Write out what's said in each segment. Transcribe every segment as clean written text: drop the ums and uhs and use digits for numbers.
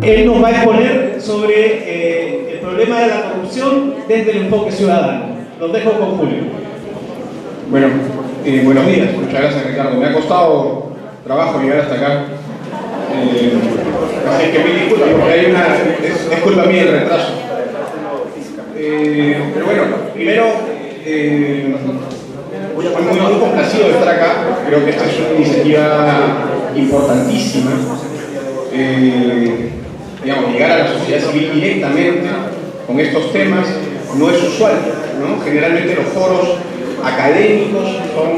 Él nos va a exponer sobre el problema de la corrupción desde el enfoque ciudadano. Los dejo con Julio. Bueno, buenos días. Muchas gracias, Ricardo. Me ha costado trabajo llegar hasta acá. Así que me disculpa porque hay es culpa mía el retraso. Pero bueno, primero, muy complacido de estar acá. Creo que esta es una iniciativa importantísima. Digamos, llegar a la sociedad civil directamente con estos temas no es usual, ¿no? Generalmente los foros académicos son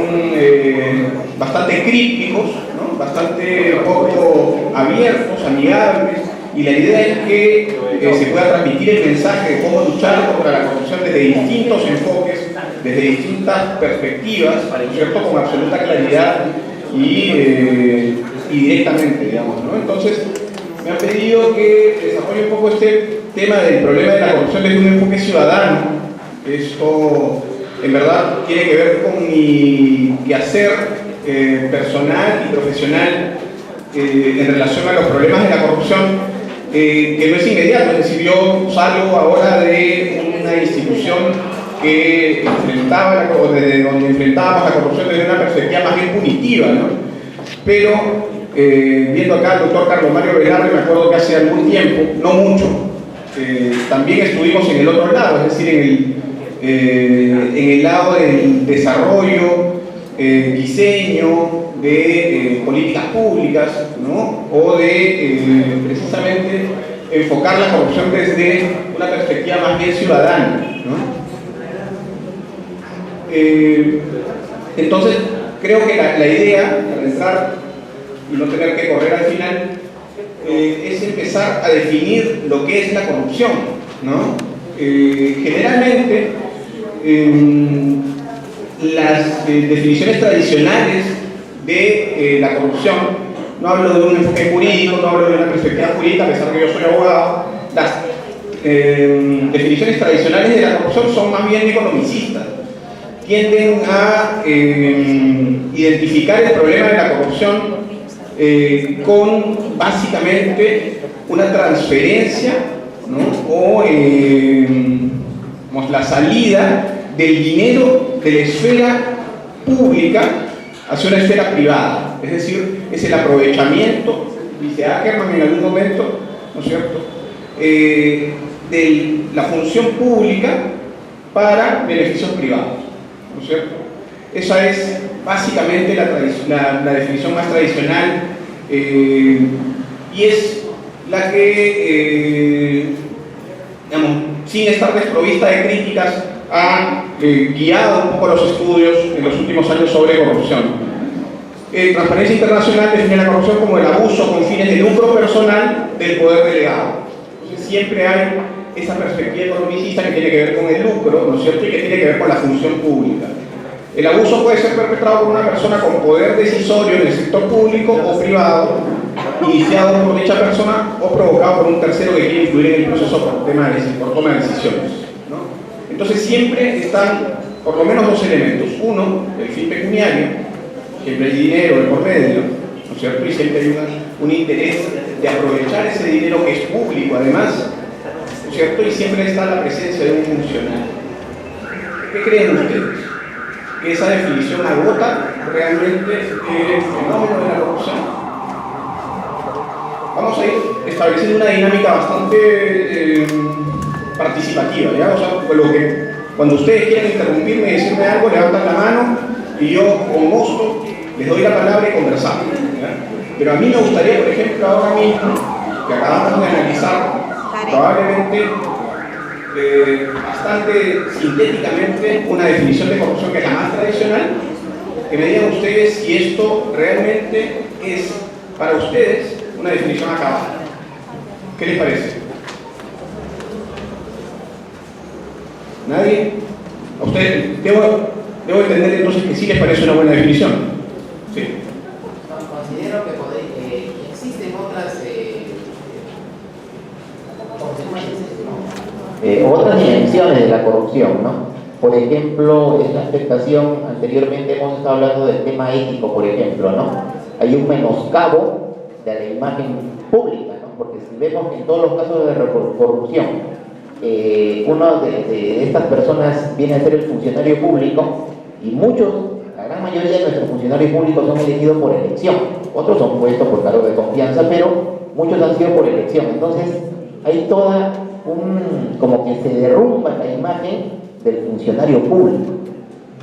bastante crípticos, ¿no? Bastante poco abiertos, amigables, y la idea es que se pueda transmitir el mensaje de cómo luchar contra la corrupción desde distintos enfoques, desde distintas perspectivas, ¿no es cierto?, con absoluta claridad y directamente, digamos, ¿no? Entonces, me han pedido que desarrolle un poco este tema del problema de la corrupción desde un enfoque ciudadano. Esto, en verdad, tiene que ver con mi quehacer personal y profesional en relación a los problemas de la corrupción, que no es inmediato. Es decir, yo salgo ahora de una institución que desde donde enfrentábamos la corrupción desde una perspectiva más bien punitiva, ¿no? Pero viendo acá al doctor Carlos Mario Velarde, me acuerdo que hace algún tiempo, no mucho, también estuvimos en el otro lado, es decir, en el lado del desarrollo, diseño de políticas públicas, ¿no? O de precisamente enfocar la corrupción desde una perspectiva más bien ciudadana, ¿no? Entonces, creo que la idea, para entrar y no tener que correr al final, es empezar a definir lo que es la corrupción, ¿no? Generalmente, las definiciones tradicionales de la corrupción, no hablo de un enfoque jurídico, no hablo de una perspectiva jurídica, a pesar que yo soy abogado, las definiciones tradicionales de la corrupción son más bien economicistas, tienden a identificar el problema de la corrupción con básicamente una transferencia, ¿no? O la salida del dinero de la esfera pública hacia una esfera privada. Es decir, es el aprovechamiento, dice Ackerman en algún momento, ¿no es cierto?, de la función pública para beneficios privados, ¿no es cierto? Esa es básicamente la definición más tradicional, y es la que, digamos, sin estar desprovista de críticas, ha guiado un poco los estudios en los últimos años sobre corrupción. Transparencia Internacional define la corrupción como el abuso con fines de lucro personal del poder delegado. Entonces, siempre hay esa perspectiva economicista que tiene que ver con el lucro, ¿no es cierto?, y que tiene que ver con la función pública. El abuso puede ser perpetrado por una persona con poder decisorio en el sector público o privado, iniciado por dicha persona o provocado por un tercero que quiere influir en el proceso por toma de decisiones, ¿no? Entonces siempre están por lo menos dos elementos. Uno, el fin pecuniario, siempre hay dinero de por medio, ¿no es cierto? Y siempre hay un interés de aprovechar ese dinero que es público además, ¿no es cierto? Y siempre está la presencia de un funcionario. ¿Qué creen ustedes? ¿Que esa definición agota realmente el fenómeno de la corrupción? Vamos a ir estableciendo una dinámica bastante participativa, ¿ya? O sea, cuando ustedes quieran interrumpirme y decirme algo, levantan la mano y yo con gusto les doy la palabra y conversamos, ¿ya? Pero a mí me gustaría, por ejemplo, ahora mismo, que acabamos de analizar, probablemente bastante sintéticamente una definición de corrupción que es la más tradicional, que me digan ustedes si esto realmente es para ustedes una definición acabada. ¿Qué les parece? ¿Nadie? ¿A ustedes? Debo entender entonces que sí les parece una buena definición. Sí. Considero que existen otras dimensiones de la corrupción, ¿no? Por ejemplo, en la afectación, anteriormente hemos estado hablando del tema ético, por ejemplo, ¿no? Hay un menoscabo de la imagen pública, ¿no? Porque si vemos que en todos los casos de corrupción, uno de estas personas viene a ser el funcionario público, y muchos, la gran mayoría de nuestros funcionarios públicos son elegidos por elección, otros son puestos por cargos de confianza, pero muchos han sido por elección. Entonces hay toda como que se derrumba la imagen del funcionario público,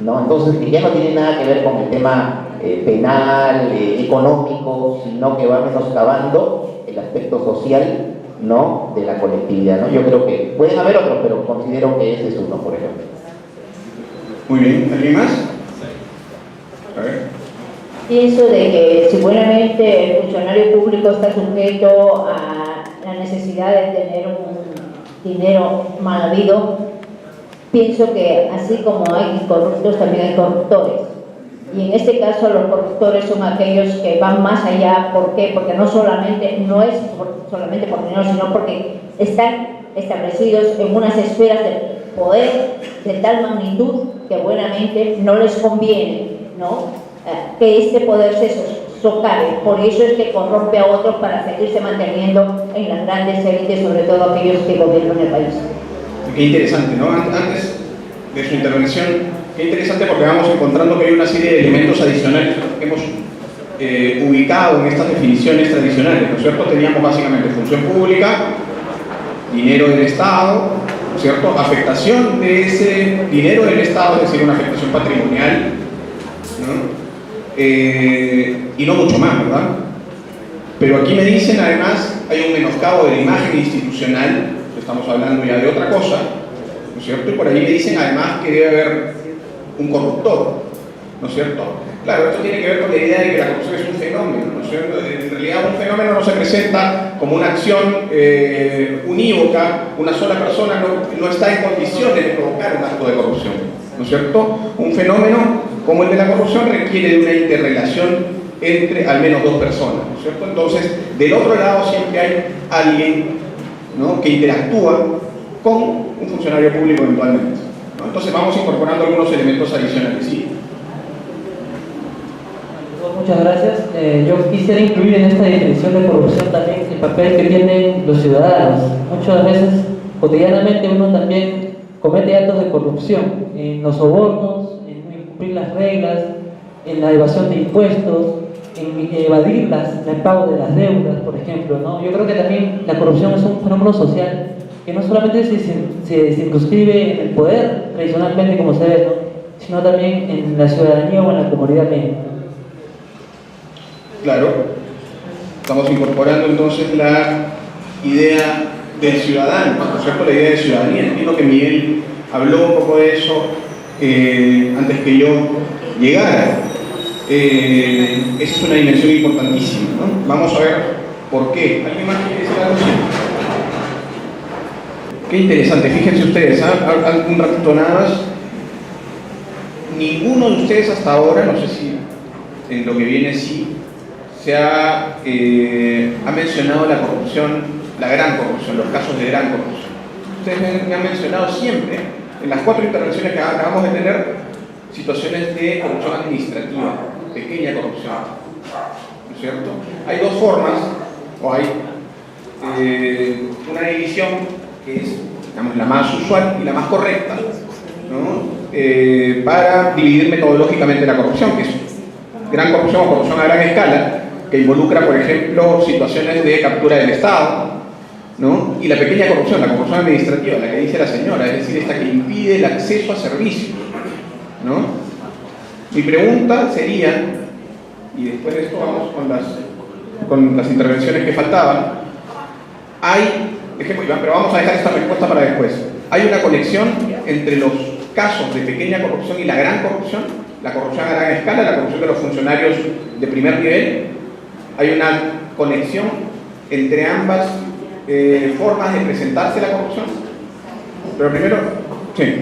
¿no? Entonces, que ya no tiene nada que ver con el tema penal, económico, sino que va menoscabando el aspecto social, ¿no?, de la colectividad, ¿no? Yo creo que pueden haber otros, pero considero que ese es uno, por ejemplo. Muy bien, ¿alguien más? A ver. Pienso de que si buenamente el funcionario público está sujeto a la necesidad de tener un dinero mal habido, pienso que así como hay corruptos, también hay corruptores. Y en este caso los corruptores son aquellos que van más allá. ¿Por qué? Porque no es solamente por dinero, sino porque están establecidos en unas esferas de poder de tal magnitud que buenamente no les conviene, ¿no?, que este poder se socave. Por eso es que corrompe a otros para seguirse manteniendo en las grandes élites, sobre todo aquellos que gobiernan el país. Qué interesante, ¿no? Antes de su intervención, qué interesante, porque vamos encontrando que hay una serie de elementos adicionales que hemos ubicado en estas definiciones tradicionales, ¿no es cierto? Teníamos básicamente función pública, dinero del Estado, ¿no es cierto?, afectación de ese dinero del Estado, es decir, una afectación patrimonial, ¿no?, y no mucho más, ¿verdad? Pero aquí me dicen, además, hay un menoscabo de la imagen institucional, estamos hablando ya de otra cosa, ¿no es cierto? Y por ahí me dicen, además, que debe haber un corruptor, ¿no es cierto? Claro, esto tiene que ver con la idea de que la corrupción es un fenómeno, ¿no es cierto? En realidad un fenómeno no se presenta como una acción unívoca, una sola persona no está en condiciones de provocar un acto de corrupción, ¿no es cierto? Un fenómeno como el de la corrupción requiere de una interrelación entre al menos dos personas, ¿no es cierto? Entonces, del otro lado siempre hay alguien, ¿no?, que interactúa con un funcionario público eventualmente, ¿no? Entonces vamos incorporando algunos elementos adicionales, ¿sí? Muchas gracias. Yo quisiera incluir en esta definición de corrupción también el papel que tienen los ciudadanos. Muchas veces, cotidianamente, uno también comete actos de corrupción en los sobornos, en incumplir las reglas, en la evasión de impuestos, en evadir el pago de las deudas, por ejemplo, ¿no? Yo creo que también la corrupción es un fenómeno social que no solamente se circunscribe en el poder, tradicionalmente como se ve, ¿no?, sino también en la ciudadanía o en la comunidad misma. Claro, estamos incorporando entonces la idea del ciudadano, ¿no es cierto?, la idea de ciudadanía. Entiendo que Miguel habló un poco de eso antes que yo llegara. Esa es una dimensión importantísima, ¿no? Vamos a ver por qué. ¿Alguien más quiere decir algo? Qué interesante, fíjense ustedes, un ratito nada más. Ninguno de ustedes hasta ahora, no sé si en lo que viene sí, se ha mencionado la corrupción, la gran corrupción, los casos de gran corrupción. Ustedes me han mencionado siempre, en las 4 intervenciones que acabamos de tener, situaciones de corrupción administrativa, pequeña corrupción, ¿no es cierto? Hay dos formas, o hay una división que es, digamos, la más usual y la más correcta, ¿no?, para dividir metodológicamente la corrupción, que es gran corrupción o corrupción a gran escala, que involucra, por ejemplo, situaciones de captura del Estado, ¿no?, y la pequeña corrupción, la corrupción administrativa, la que dice la señora, es decir, esta que impide el acceso a servicios, ¿no? Mi pregunta sería, y después de esto vamos con las intervenciones que faltaban, pero vamos a dejar esta respuesta para después. ¿Hay una conexión entre los casos de pequeña corrupción y la gran corrupción? La corrupción a gran escala, la corrupción de los funcionarios de primer nivel. ¿Hay una conexión entre ambas formas de presentarse la corrupción? Pero primero, sí.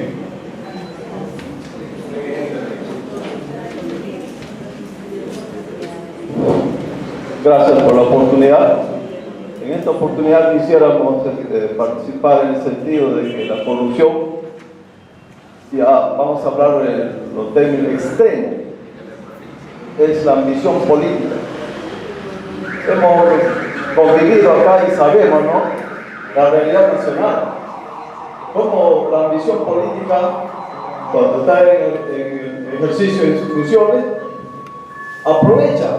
Gracias por la oportunidad. En esta oportunidad quisiéramos participar en el sentido de que la corrupción, ya vamos a hablar de los términos extremos, es la ambición política. Hemos convivido acá y sabemos, ¿no?, la realidad nacional. Como la ambición política, cuando está en el ejercicio de sus funciones, aprovecha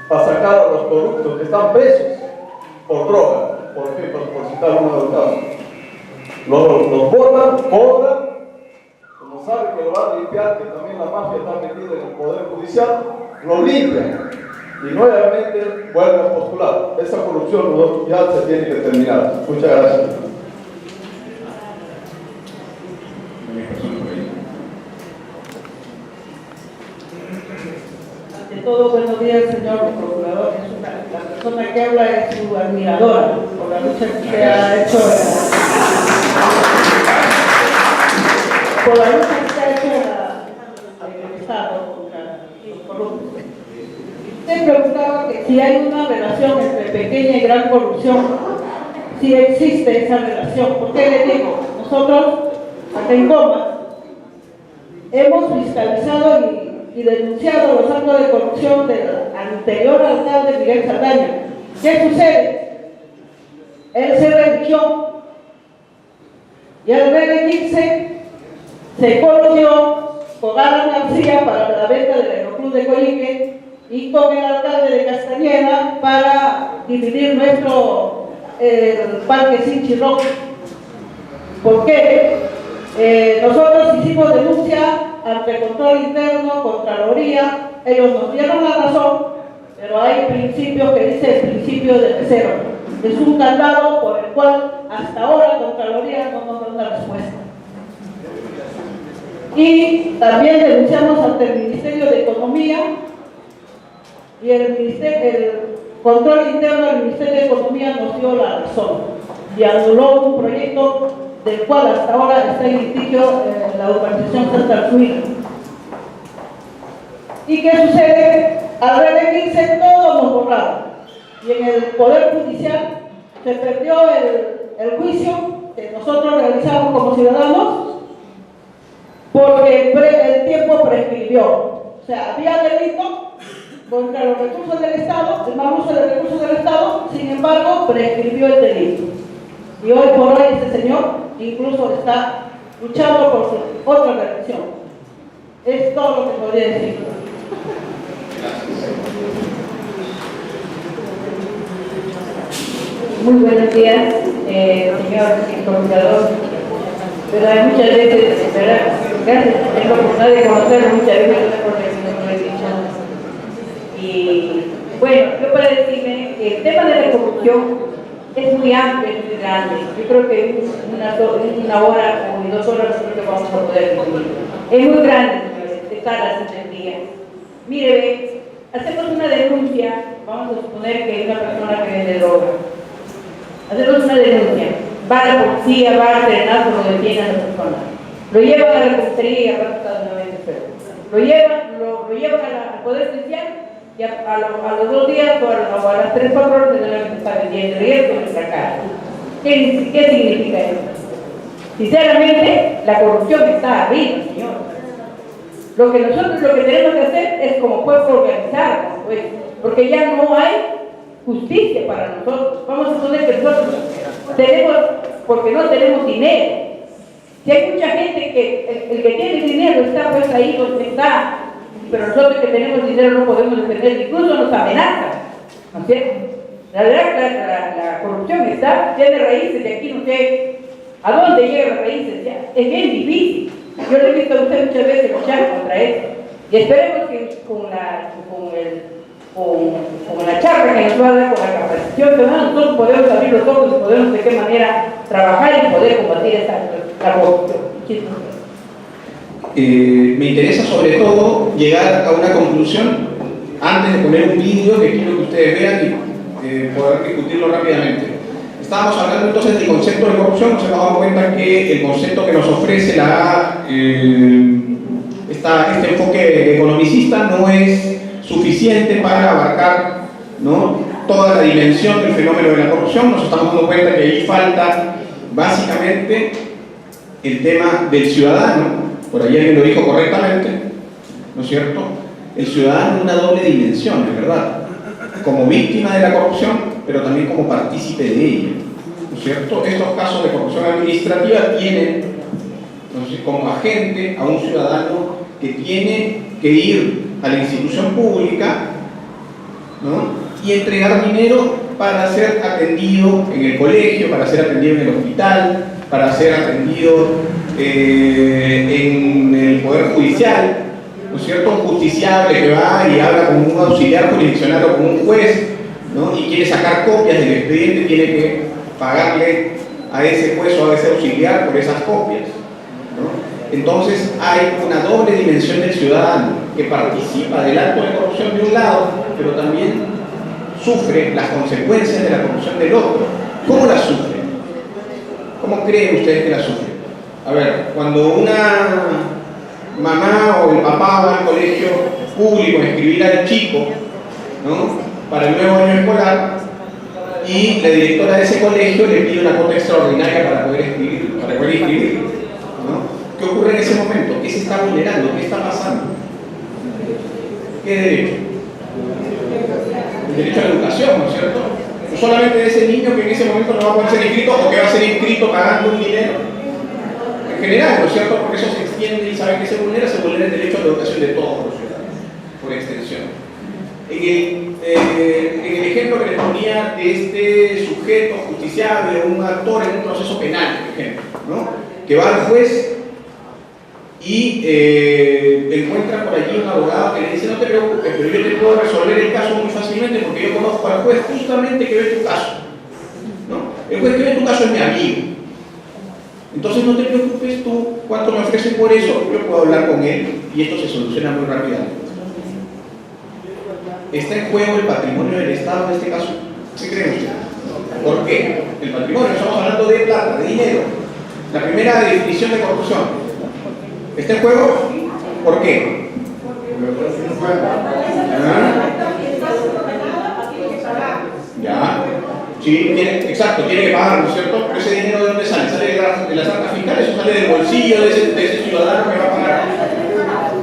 para sacar a los corruptos que están presos por droga, por ejemplo, por citar uno de los casos. Los botan, cobran, como saben que lo van a limpiar, que también la mafia está metida en el Poder Judicial, lo limpian y nuevamente vuelven a postular. Esa corrupción ya se tiene que terminar. Muchas gracias. Ante todo, buenos días, señor procurador. La persona que habla es su admiradora por la lucha que usted ha hecho por la lucha que usted ha hecho en el Estado contra los corruptos. Usted preguntaba que si hay una relación entre pequeña y gran corrupción, si existe esa relación. ¿Por qué le digo? Nosotros, acá en Goma, hemos fiscalizado y denunciado los actos de corrupción del anterior alcalde Miguel Saldaña. ¿Qué sucede? Él se religió y al reelegirse se coludió con Alan García para la venta del Aeroclub de Coyique y con el alcalde de Castañeda para dividir nuestro parque Sinchirroc. ¿Por qué? Nosotros hicimos denuncia ante el control interno, Contraloría, ellos nos dieron la razón, pero hay principios que dice el principio de mesero. Es un candado por el cual hasta ahora Contraloría no nos da una respuesta. Y también denunciamos ante el Ministerio de Economía y el control interno del Ministerio de Economía nos dio la razón y anuló un proyecto del cual hasta ahora está en litigio la urbanización Santa Cruz. ¿Y qué sucede? Al reelegirse todos nos borraron. Y en el Poder Judicial se perdió el juicio que nosotros realizamos como ciudadanos porque el tiempo prescribió. O sea, había delito contra los recursos del Estado, el mal uso de recursos del Estado, sin embargo, prescribió el delito. Y hoy por hoy este señor incluso está luchando por su otra reelección. Es todo lo que podría decir. Muy buenos días, señor procurador. Pero hay muchas veces, ¿verdad? Gracias, tengo la oportunidad de conocerlo muchas veces, no lo he dicho. Y bueno, yo para decirme que el tema de la corrupción es muy amplio, es muy grande. Yo creo que en una hora o en 2 horas creo que vamos a poder definirlo. Es muy grande, señores, de cada día. Mire, ve, hacemos una denuncia, vamos a suponer que hay una persona que vende droga. Hacemos una denuncia, va la policía, va al frenazo, lo detiene a la persona. Lo llevan a la comisaría y arrastra de una vez, lo llevan al Poder Judicial y a los 2 días o a las 3 o 4 horas de la está vendiendo riesgo en nuestra casa. ¿Qué significa eso? Sinceramente, la corrupción está arriba, señor. Lo que tenemos que hacer es como pueblo organizarnos, pues, porque ya no hay justicia para nosotros. Vamos a suponer que nosotros tenemos, porque no tenemos dinero. Si hay mucha gente que el que tiene dinero está pues ahí donde está, pero nosotros que tenemos dinero no podemos defender, incluso nos amenazan, ¿no es cierto? La verdad, la corrupción tiene raíces de aquí, no sé a dónde llegan las raíces, ya es bien difícil. Yo le he visto a usted muchas veces luchar contra eso y esperemos que con la charla que nos va a dar, con la capacitación que nosotros podemos abrir los ojos y podemos de qué manera trabajar y poder combatir la corrupción. Me interesa sobre todo llegar a una conclusión antes de poner un vídeo que quiero que ustedes vean y poder discutirlo rápidamente. Estábamos hablando entonces del concepto de corrupción, nos hemos dado cuenta que el concepto que nos ofrece este enfoque economicista no es suficiente para abarcar, ¿no?, toda la dimensión del fenómeno de la corrupción. Nos estamos dando cuenta que ahí falta básicamente el tema del ciudadano, por ahí alguien lo dijo correctamente, ¿no es cierto? El ciudadano es una doble dimensión, es verdad. como víctima de la corrupción, pero también como partícipe de ella, ¿no es cierto? Estos casos de corrupción administrativa tienen, entonces, como agente a un ciudadano que tiene que ir a la institución pública, ¿no?, y entregar dinero para ser atendido en el colegio, para ser atendido en el hospital, para ser atendido en el Poder Judicial, ¿no es cierto? Un justiciable que va y habla con un auxiliar jurisdiccional o con un juez, ¿no?, y quiere sacar copias del expediente, tiene que pagarle a ese juez o a ese auxiliar por esas copias, ¿no? Entonces hay una doble dimensión del ciudadano que participa del acto de corrupción de un lado, pero también sufre las consecuencias de la corrupción del otro. ¿Cómo la sufre? ¿Cómo creen ustedes que la sufre? A ver, cuando una mamá o el papá va al colegio público a escribir al chico, ¿no?, para el nuevo año escolar, y la directora de ese colegio le pide una cuota extraordinaria para poder escribir, ¿no? ¿Qué ocurre en ese momento? ¿Qué se está vulnerando? ¿Qué está pasando? ¿Qué derecho? El derecho a la educación, ¿no es cierto? No solamente de ese niño que en ese momento no va a poder ser inscrito o que va a ser inscrito pagando un dinero. En general, ¿no es cierto? Porque eso se extiende y saben que se vulnera el derecho a la educación de todos los ciudadanos, por extensión. En el ejemplo que les ponía de este sujeto justiciable, un actor en un proceso penal, por ejemplo, ¿no?, que va al juez y encuentra por allí un abogado que le dice: no te preocupes, pero yo te puedo resolver el caso muy fácilmente porque yo conozco al juez justamente que ve tu caso, ¿no? El juez que ve tu caso es mi amigo, entonces no te preocupes tú, ¿cuánto me ofrecen por eso? Yo puedo hablar con él y esto se soluciona muy rápidamente. ¿Está en juego el patrimonio del Estado en este caso? ¿Sí creen ustedes? ¿Por qué? El patrimonio, estamos hablando de plata, de dinero. La primera definición de corrupción. ¿Está en juego? ¿Por qué? ¿Ya? Sí, exacto, tiene que pagar, ¿no es cierto? Pero ese dinero, ¿de dónde sale? ¿Sale de las arcas fiscales o sale del bolsillo de ese ciudadano que va a pagar?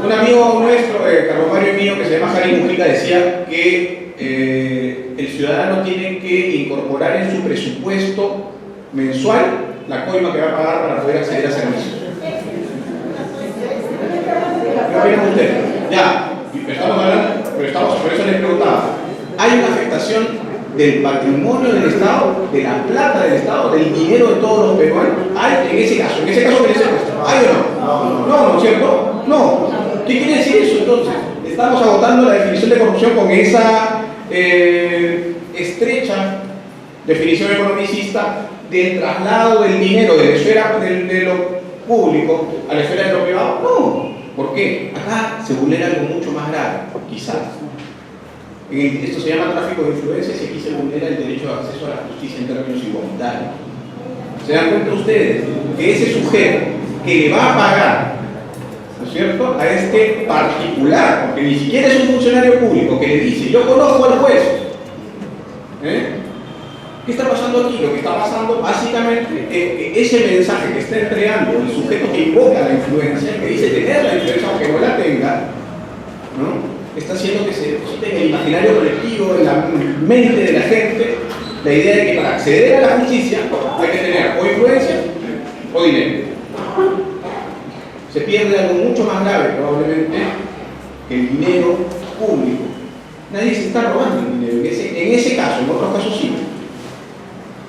Un amigo nuestro, Carlos Mario mío, que se llama Jari Mujica, decía que el ciudadano tiene que incorporar en su presupuesto mensual la coima que va a pagar para poder acceder a servicios. ¿Qué opinan ustedes? Ya, estamos hablando, pero por eso les preguntaba. ¿Hay una afectación del patrimonio del Estado, de la plata del Estado, del dinero de todos los peruanos? ¿Hay en ese caso que les he puesto? ¿Hay o no? No, ¿no es cierto? No. ¿Qué quiere decir eso entonces? Estamos agotando la definición de corrupción con esa estrecha definición economicista del traslado del dinero de la esfera de lo público a la esfera de lo privado. No. ¿Por qué? Acá se vulnera algo mucho más grave, quizás. Esto se llama tráfico de influencias y aquí se vulnera el derecho de acceso a la justicia en términos igualitarios. ¿Se dan cuenta ustedes que ese sujeto que le va a pagar, ¿no es cierto?, a este particular, porque ni siquiera es un funcionario público, que le dice: yo conozco al juez, ¿qué está pasando aquí? Lo que está pasando básicamente es ese mensaje que está entregando el sujeto que invoca la influencia, que dice tener la influencia aunque no la tenga, ¿no?, está haciendo que se deposite en el imaginario colectivo, en la mente de la gente, la idea de que para acceder a la justicia hay que tener o influencia o dinero. Se pierde algo mucho más grave probablemente que el dinero público. Nadie se está robando el dinero, en ese caso, en otros casos sí.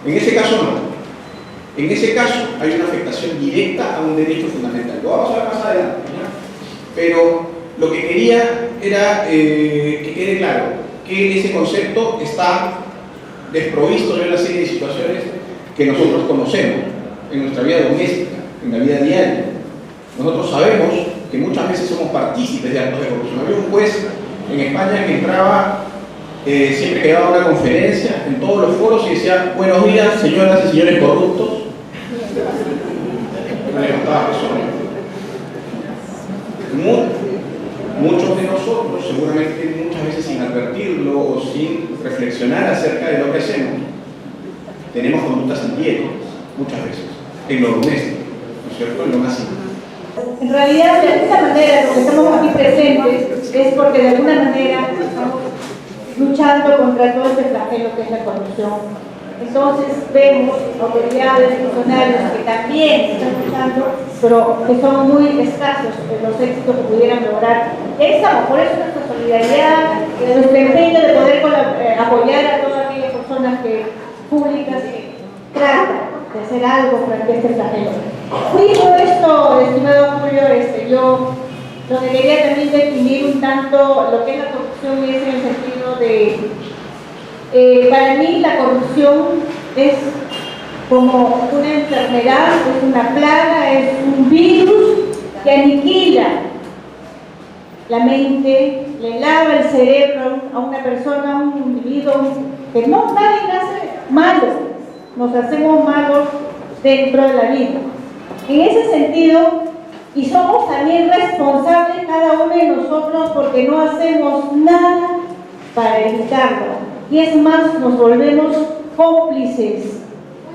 En ese caso no. En ese caso hay una afectación directa a un derecho fundamental. Lo vamos a ver más adelante, ¿ya? Pero lo que quería era que quede claro que ese concepto está desprovisto de una serie de situaciones que nosotros conocemos en nuestra vida doméstica, en la vida diaria. Nosotros sabemos que muchas veces somos partícipes de actos de corrupción. Había un juez en España que entraba siempre que daba una conferencia en todos los foros y decía: buenos días, señoras y señores corruptos. No levantaba personas. Muchos de nosotros, seguramente muchas veces sin advertirlo o sin reflexionar acerca de lo que hacemos, tenemos conductas antiéticas, muchas veces, en lo doméstico, ¿no es cierto?, en lo más íntimo. En realidad, de esta manera, lo que estamos aquí presentes es porque de alguna manera estamos luchando contra todo este flagelo que es la corrupción. Entonces vemos autoridades, funcionarios que también están luchando, pero que son muy escasos en los éxitos que pudieran lograr. Por eso nuestra solidaridad, nuestro empeño de poder apoyar a todas aquellas personas públicas que tratan de hacer algo frente a este flagelo. Dicho esto, estimado Julio, yo lo que quería también definir un tanto lo que es la corrupción es en el sentido de para mí la corrupción es como una enfermedad, es una plaga, es un virus que aniquila la mente, le lava el cerebro a una persona, a un individuo, que nadie nace malo, nos hacemos malos dentro de la vida. En ese sentido, y somos también responsables cada uno de nosotros porque no hacemos nada para evitarlo. Y es más, nos volvemos cómplices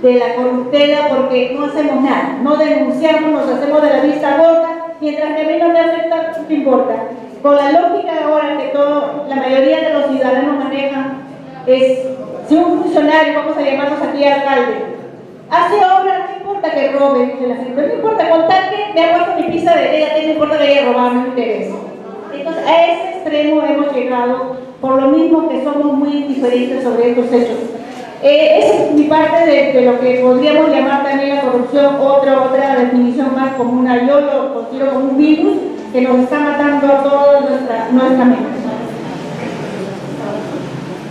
de la corruptela porque no hacemos nada, no denunciamos, nos hacemos de la vista gorda, mientras que a mí no me afecta, no importa. Con la lógica de ahora que la mayoría de los ciudadanos manejan es, si un funcionario, vamos a llamarnos aquí alcalde, hace obra, no importa que robe, dice la gente, no importa, con tal que me ha puesto mi pizza de ella, no importa que haya robado, no me interesa. Entonces, a ese extremo hemos llegado, por lo mismo que somos muy indiferentes sobre estos hechos. Esa es mi parte de lo que podríamos llamar también la corrupción, otra definición más común. Yo lo considero como un virus que nos está matando a toda nuestra mente.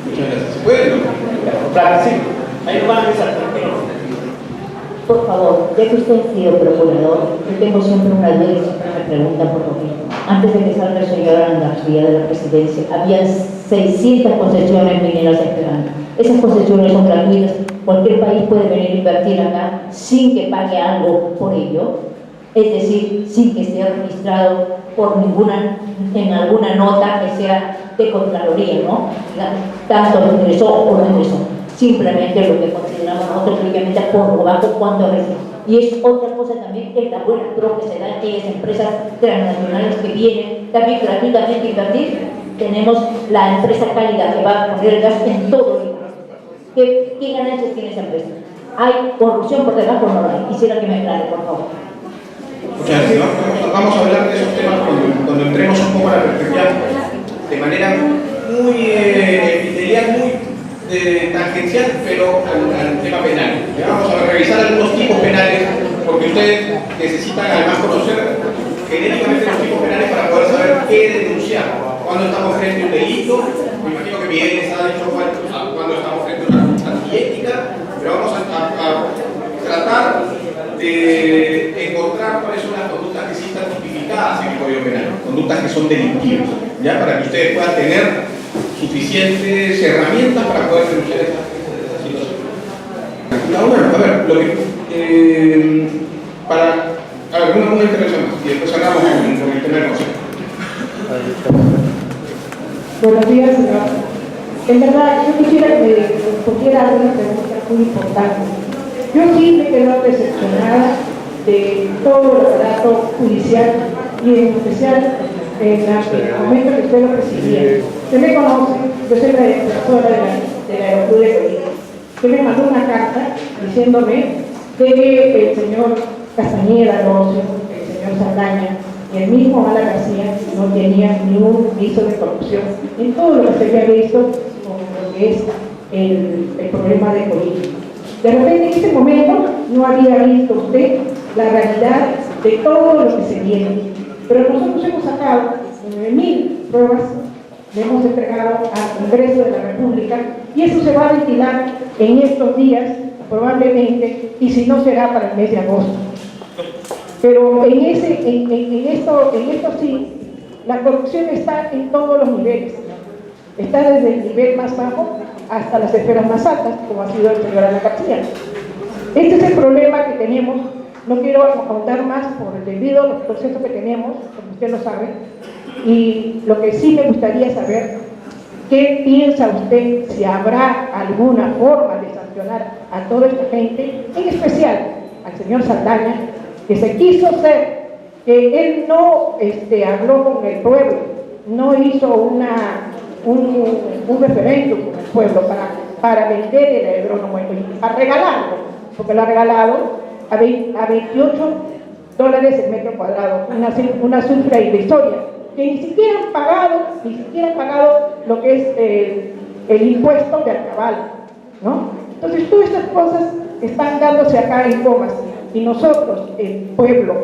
Muchas gracias. ¿Se puede? Claro, sí. Ahí lo van a avisar. Por favor, ya que usted ha sido procurador, yo tengo siempre una duda y siempre me preguntan por lo mismo. Antes de que salga el señor García de la presidencia, había 600 concesiones mineras esperando. Esas concesiones son gratuitas, cualquier país puede venir a invertir acá sin que pague algo por ello, es decir, sin que esté registrado en alguna nota que sea de Contraloría, ¿no? Tanto ingresó o no ingresó. Simplemente lo que consideramos nosotros únicamente por lo bajo cuanto a veces. Y es otra cosa también que la buena pro que se da en aquellas empresas transnacionales que vienen también gratuitamente a invertir. Tenemos la empresa Cálida que va a poner el gas en todo el mundo. ¿Qué ganancias tiene esa empresa? ¿Hay corrupción por debajo o no hay? Quisiera que me aclare, por favor. Muchas gracias. Vamos a hablar de esos temas cuando entremos un poco a la perspectiva de manera muy epitelial, muy tangencial, pero al tema penal. Vamos a revisar algunos tipos penales, porque ustedes necesitan además conocer genéricamente los tipos penales para poder saber qué denunciar. Cuando estamos frente a un delito, me imagino que Miguel les ha dicho cuando estamos frente a una conducta antiética, pero vamos a tratar de encontrar cuáles son las conductas que sí están tipificadas en el Código Penal, conductas que son delictivas, ¿ya? Para que ustedes puedan tener suficientes herramientas para poder denunciar esta situación. Bueno, a ver, lo que una intervención más y después cerramos con el tema del consejo. Buenos días, señor. En verdad, yo quisiera que me respondiera a una pregunta muy importante. Yo sí me quedo decepcionada de todo el aparato judicial y en especial en el momento que usted lo presidía. Usted me conoce, yo soy la directora de la Aeroclub de Colima. Usted me mandó una carta diciéndome que el señor Castañeda Rocio, el señor Saldaña y el mismo Ala García no tenían ni un viso de corrupción en todo lo que se había visto con lo que es el problema de Colima. De repente en este momento no había visto usted la realidad de todo lo que se viene. Pero nosotros hemos sacado 9.000 pruebas, le hemos entregado al Congreso de la República y eso se va a ventilar en estos días probablemente, y si no será para el mes de agosto. Pero en esto sí, la corrupción está en todos los niveles. Está desde el nivel más bajo hasta las esferas más altas, como ha sido el señor Ala García. Este es el problema que tenemos. No quiero ahondar más por el debido a los procesos que tenemos, como usted lo sabe, y lo que sí me gustaría saber, ¿qué piensa usted si habrá alguna forma de sancionar a toda esta gente, en especial al señor Saldaña, que se quiso ser, que él no habló con el pueblo, no hizo un un referéndum con el pueblo para vender el aeródromo, para regalarlo, porque lo ha regalado a 28 dólares el metro cuadrado, una cifra irrisoria, que ni siquiera han pagado lo que es el impuesto de Alcabal, ¿no? Entonces todas estas cosas están dándose acá en Comas, y nosotros, el pueblo,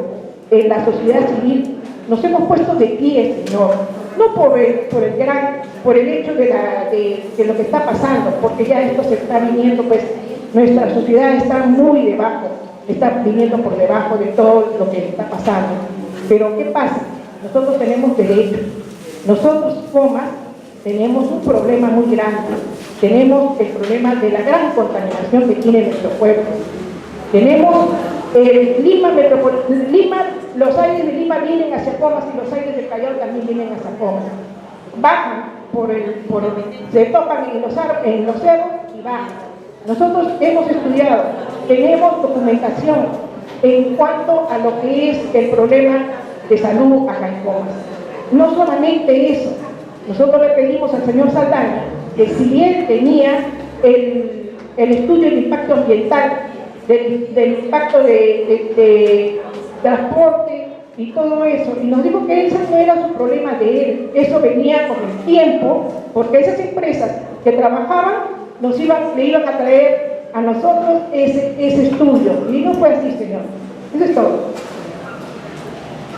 la sociedad civil, nos hemos puesto de pie, Señor, no por el hecho de lo que está pasando, porque ya esto se está viniendo, pues nuestra sociedad está muy debajo, está viniendo por debajo de todo lo que está pasando. Pero ¿qué pasa? Nosotros tenemos derecho. Nosotros, Comas, tenemos un problema muy grande. Tenemos el problema de la gran contaminación que tiene nuestro pueblo. Tenemos Lima, los aires de Lima vienen hacia Comas y los aires del Callao también vienen hacia Comas. Bajan se topan en los cerros y bajan. Nosotros hemos estudiado, tenemos documentación en cuanto a lo que es el problema de salud acá en Comas. No solamente eso, nosotros le pedimos al señor Saldaña que si bien tenía el estudio de impacto ambiental, del impacto de transporte y todo eso, y nos dijo que ese no era su problema de él, eso venía con el tiempo, porque esas empresas que trabajaban le iban a traer a nosotros ese estudio, y no fue así, señor. Eso es todo.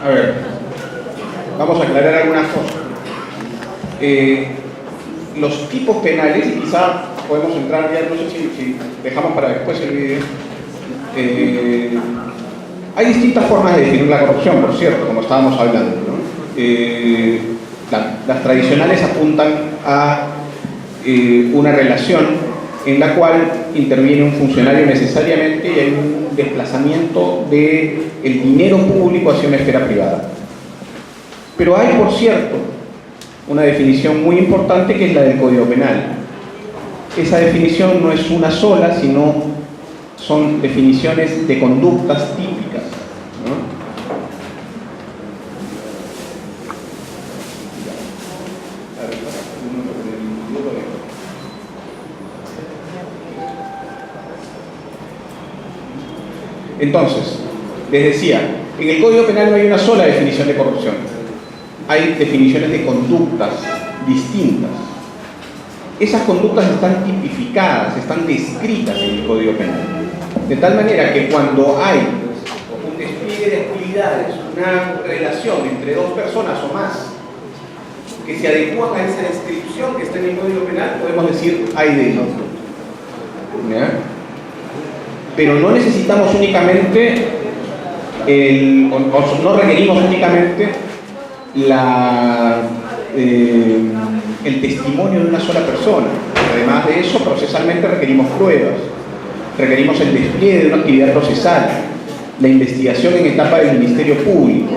A ver, vamos a aclarar algunas cosas. Los tipos penales, y quizá podemos entrar ya, no sé si dejamos para después el video. Hay distintas formas de definir la corrupción, por cierto, como estábamos hablando, ¿no? Las tradicionales apuntan a una relación en la cual interviene un funcionario necesariamente y hay un desplazamiento del dinero público hacia una esfera privada. Pero hay, por cierto, una definición muy importante que es la del Código Penal. Esa definición no es una sola, sino son definiciones de conductas típicas, ¿no? Entonces, les decía, en el Código Penal no hay una sola definición de corrupción. Hay definiciones de conductas distintas. Esas conductas están tipificadas, están descritas en el Código Penal. De tal manera que cuando hay un despliegue de actividades, una relación entre dos personas o más que se adecúan a esa descripción que está en el Código Penal, podemos decir hay delito. ¿Ya? Pero no necesitamos únicamente, no requerimos únicamente el testimonio de una sola persona. Además de eso, procesalmente requerimos pruebas, requerimos el despliegue de una actividad procesal, la investigación en etapa del Ministerio Público.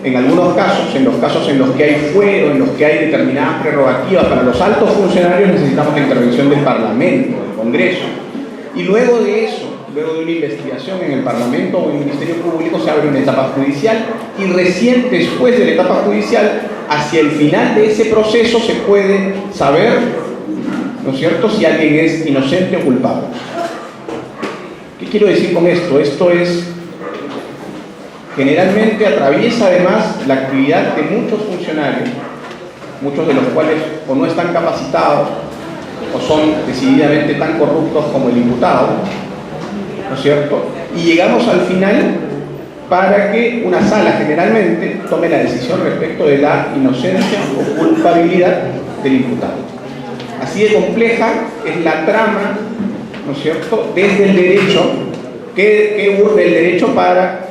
En algunos casos, en los casos en los que hay fuero, en los que hay determinadas prerrogativas para los altos funcionarios, necesitamos la intervención del Parlamento, del Congreso. Y luego de eso, luego de una investigación en el Parlamento o en el Ministerio Público, se abre una etapa judicial y recién después de la etapa judicial, hacia el final de ese proceso, se puede saber, ¿no es cierto?, si alguien es inocente o culpable. ¿Qué quiero decir con esto? Esto es, generalmente atraviesa además la actividad de muchos funcionarios, muchos de los cuales o no están capacitados o son decididamente tan corruptos como el imputado, ¿no es cierto? Y llegamos al final para que una sala generalmente tome la decisión respecto de la inocencia o culpabilidad del imputado. Así de compleja es la trama, ¿no es cierto?, desde el derecho, que urde el derecho para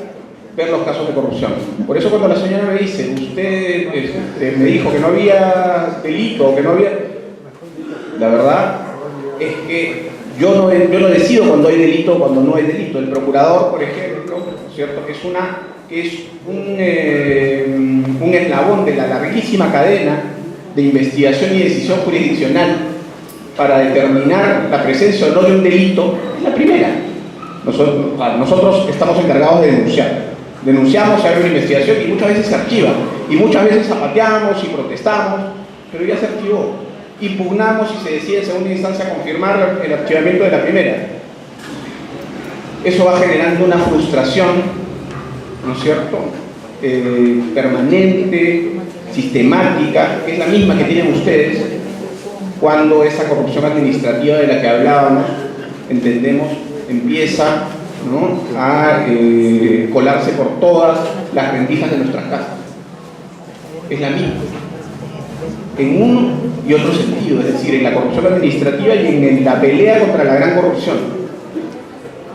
ver los casos de corrupción. Por eso cuando la señora me dice, usted me dijo que no había delito, que no había... La verdad es que yo no decido cuando hay delito o cuando no hay delito. El procurador, por ejemplo, ¿cierto?, que es un eslabón de la larguísima cadena de investigación y decisión jurisdiccional para determinar la presencia o no de un delito, es la primera. Nosotros estamos encargados de denunciar. Denunciamos, se abre una investigación y muchas veces se archiva. Y muchas veces zapateamos y protestamos, pero ya se archivó. impugnamos y se decide en segunda instancia confirmar el archivamiento de la primera. Eso va generando una frustración, ¿no es cierto?, permanente, sistemática, que es la misma que tienen ustedes cuando esa corrupción administrativa de la que hablábamos, entendemos, empieza, ¿no?, a colarse por todas las rendijas de nuestras casas. Es la misma, en uno y otro sentido, es decir, en la corrupción administrativa y en la pelea contra la gran corrupción.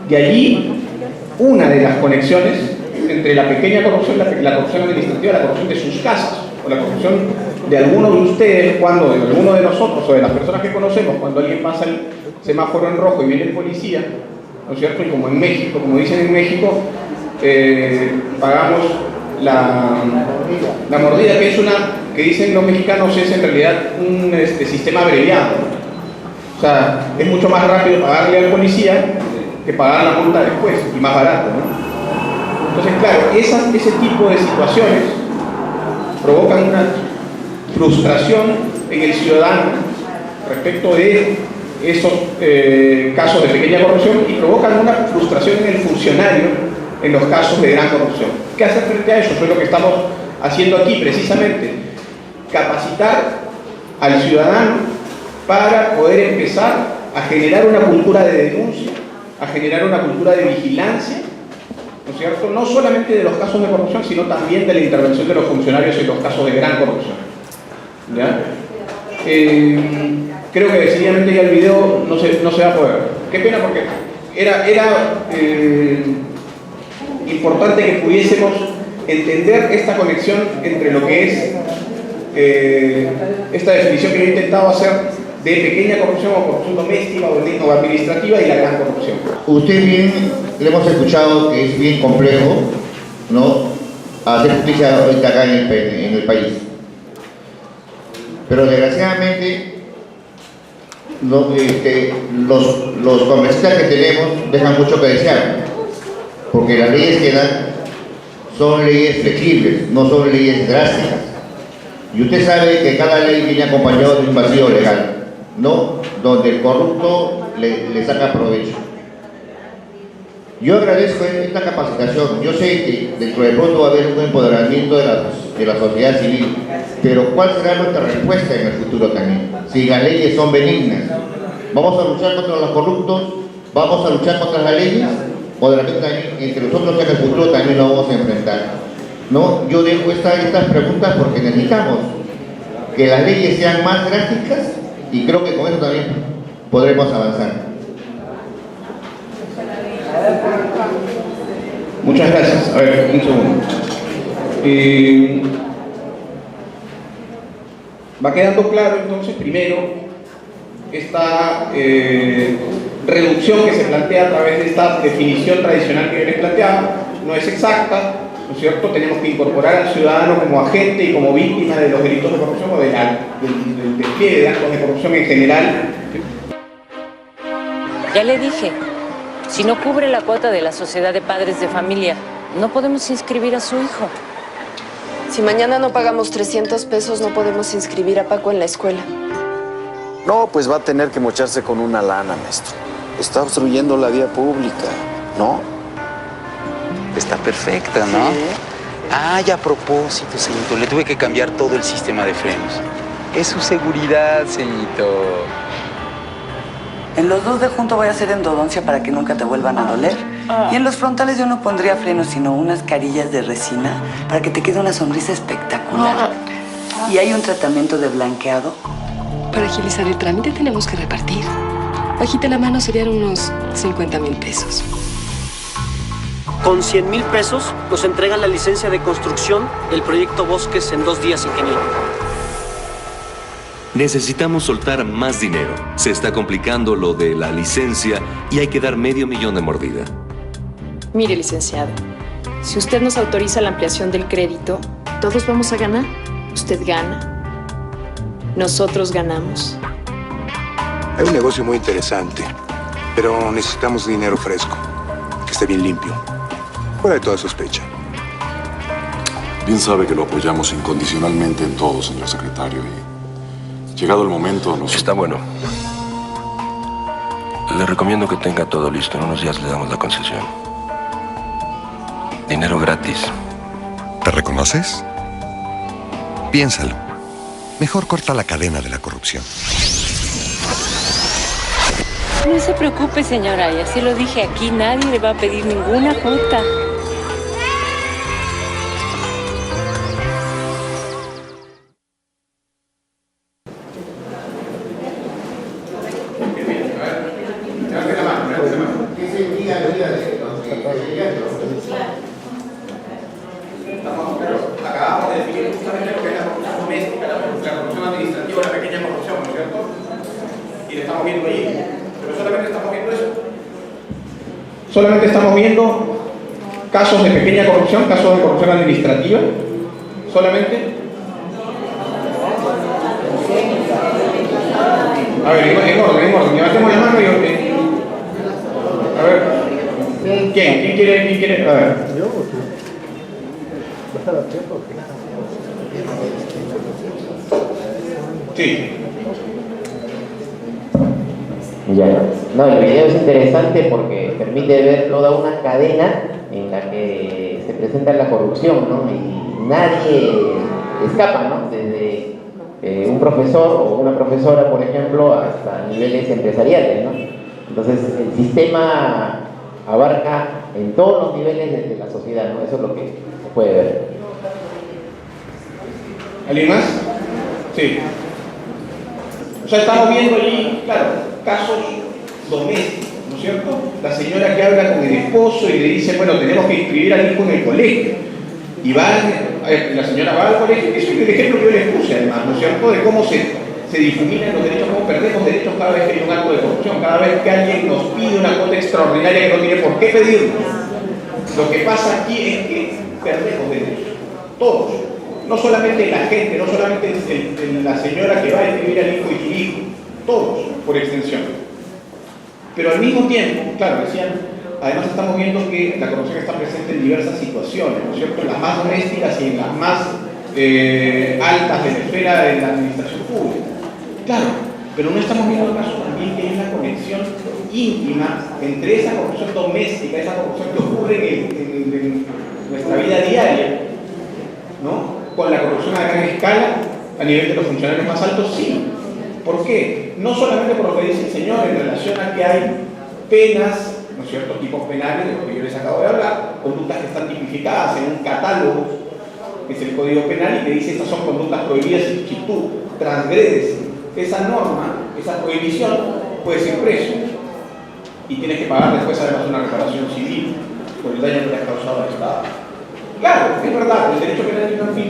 De allí, una de las conexiones entre la pequeña corrupción, la corrupción administrativa, la corrupción de sus casas, o la corrupción de algunos de ustedes, cuando de alguno de nosotros, o de las personas que conocemos, cuando alguien pasa el semáforo en rojo y viene el policía, ¿no es cierto? Y como en México, como dicen en México, pagamos la mordida, que es una, que dicen los mexicanos, es en realidad un sistema abreviado. O sea, es mucho más rápido pagarle al policía que pagar la multa después, y más barato, ¿no? Entonces, claro, ese tipo de situaciones provocan una frustración en el ciudadano respecto de esos casos de pequeña corrupción y provocan una frustración en el funcionario en los casos de gran corrupción. ¿Qué hacer frente a eso? Eso es lo que estamos haciendo aquí precisamente. Capacitar al ciudadano para poder empezar a generar una cultura de denuncia, a generar una cultura de vigilancia, ¿no es cierto?, no solamente de los casos de corrupción, sino también de la intervención de los funcionarios en los casos de gran corrupción. ¿Ya? Creo que decididamente ya el video no se va a poder. Qué pena, porque era importante que pudiésemos entender esta conexión entre lo que es esta definición que yo he intentado hacer de pequeña corrupción o corrupción doméstica o administrativa y la gran corrupción. Usted bien, le hemos escuchado que es bien complejo, ¿no?, hacer justicia ahorita acá en el país. Pero desgraciadamente los congresistas que tenemos dejan mucho que desear, porque las leyes que dan son leyes flexibles, no son leyes drásticas. Y usted sabe que cada ley viene acompañada de un vacío legal, ¿no?, donde el corrupto le saca provecho. Yo agradezco esta capacitación. Yo sé que dentro de pronto va a haber un empoderamiento de la sociedad civil, pero ¿cuál será nuestra respuesta en el futuro también? Si las leyes son benignas, ¿vamos a luchar contra los corruptos? ¿Vamos a luchar contra las leyes? ¿O de repente entre nosotros en el futuro también lo vamos a enfrentar? ¿No? Yo dejo estas preguntas porque necesitamos que las leyes sean más drásticas y creo que con eso también podremos avanzar. Muchas gracias. A ver, un segundo. Va quedando claro entonces, primero, esta reducción que se plantea a través de esta definición tradicional que yo les planteaba, no es exacta, ¿no es cierto? Tenemos que incorporar al ciudadano como agente y como víctima de los delitos de corrupción o del despliegue de actos de corrupción en general. Ya le dije, si no cubre la cuota de la Sociedad de Padres de Familia, no podemos inscribir a su hijo. Si mañana no pagamos 300 pesos, no podemos inscribir a Paco en la escuela. No, pues va a tener que mocharse con una lana, maestro. Está obstruyendo la vía pública, ¿no? Está perfecta, ¿no? Sí. Ah, y a propósito, señorito, le tuve que cambiar todo el sistema de frenos. Es su seguridad, señorito. En los dos de junto voy a hacer endodoncia para que nunca te vuelvan a doler. Y en los frontales yo no pondría frenos, sino unas carillas de resina para que te quede una sonrisa espectacular. Y hay un tratamiento de blanqueado. Para agilizar el trámite tenemos que repartir. Bajita la mano serían unos 50,000 pesos. Con 100,000 pesos nos entregan la licencia de construcción del proyecto Bosques en 2 días, ingeniero. Necesitamos soltar más dinero. Se está complicando lo de la licencia y hay que dar $500,000 de mordida. Mire, licenciado, si usted nos autoriza la ampliación del crédito, todos vamos a ganar. Usted gana, nosotros ganamos. Hay un negocio muy interesante, pero necesitamos dinero fresco, que esté bien limpio, fuera de toda sospecha. Bien sabe que lo apoyamos incondicionalmente en todo, señor secretario, y Llegado el momento, nos... Está bueno. Le recomiendo que tenga todo listo. En unos días le damos la concesión. Dinero gratis. ¿Te reconoces? Piénsalo. Mejor corta la cadena de la corrupción. No se preocupe, señora, ya se lo dije aquí, nadie le va a pedir ninguna cuota. Acabamos de definir justamente lo que es la corrupción doméstica, la corrupción administrativa, la pequeña corrupción, ¿no es cierto? Y le estamos viendo ahí. Pero solamente estamos viendo eso. Solamente estamos viendo casos de pequeña corrupción, casos de corrupción administrativa. Solamente. A ver, en orden. Levantemos la mano y orden. A ver. ¿Quién quiere? A ver. Sí. Ya. No, el video es interesante porque permite ver toda una cadena en la que se presenta la corrupción, ¿no? Y nadie escapa, ¿no? Desde un profesor o una profesora, por ejemplo, hasta niveles empresariales, ¿no? Entonces, el sistema abarca en todos los niveles de la sociedad, ¿no? Eso es lo que se puede ver. ¿Alguien más? Sí. O sea, estamos viendo allí, claro, casos domésticos, ¿no es cierto? La señora que habla con el esposo y le dice, bueno, tenemos que inscribir al hijo en el colegio. Y la señora va al colegio. Eso es el ejemplo que yo les puse, además, ¿no es cierto? De cómo se difuminan los derechos, cómo perdemos derechos cada vez que hay un acto de corrupción, cada vez que alguien nos pide una cuota extraordinaria que no tiene por qué pedirnos. Lo que pasa aquí es que perdemos derechos, todos. No solamente la gente, no solamente la señora que va a inscribir al hijo y su hijo, todos, por extensión. Pero al mismo tiempo, claro, decían, además estamos viendo que la corrupción está presente en diversas situaciones, ¿no es cierto? En las más domésticas y en las más altas de la esfera de la administración pública. Claro, pero no estamos viendo el caso también que hay una conexión íntima entre esa corrupción doméstica, esa corrupción que ocurre en nuestra vida diaria, ¿no? Con la corrupción a gran escala a nivel de los funcionarios más altos, sí. ¿Por qué? No solamente por lo que dice el señor en relación a que hay penas, ¿no es cierto?, tipos penales, de los que yo les acabo de hablar, conductas que están tipificadas en un catálogo, que es el Código Penal, y que dice estas son conductas prohibidas y si tú transgredes esa norma, esa prohibición, puedes ir preso y tienes que pagar después además una reparación civil por el daño que le has causado al Estado. Claro, es verdad, el derecho penal tiene un fin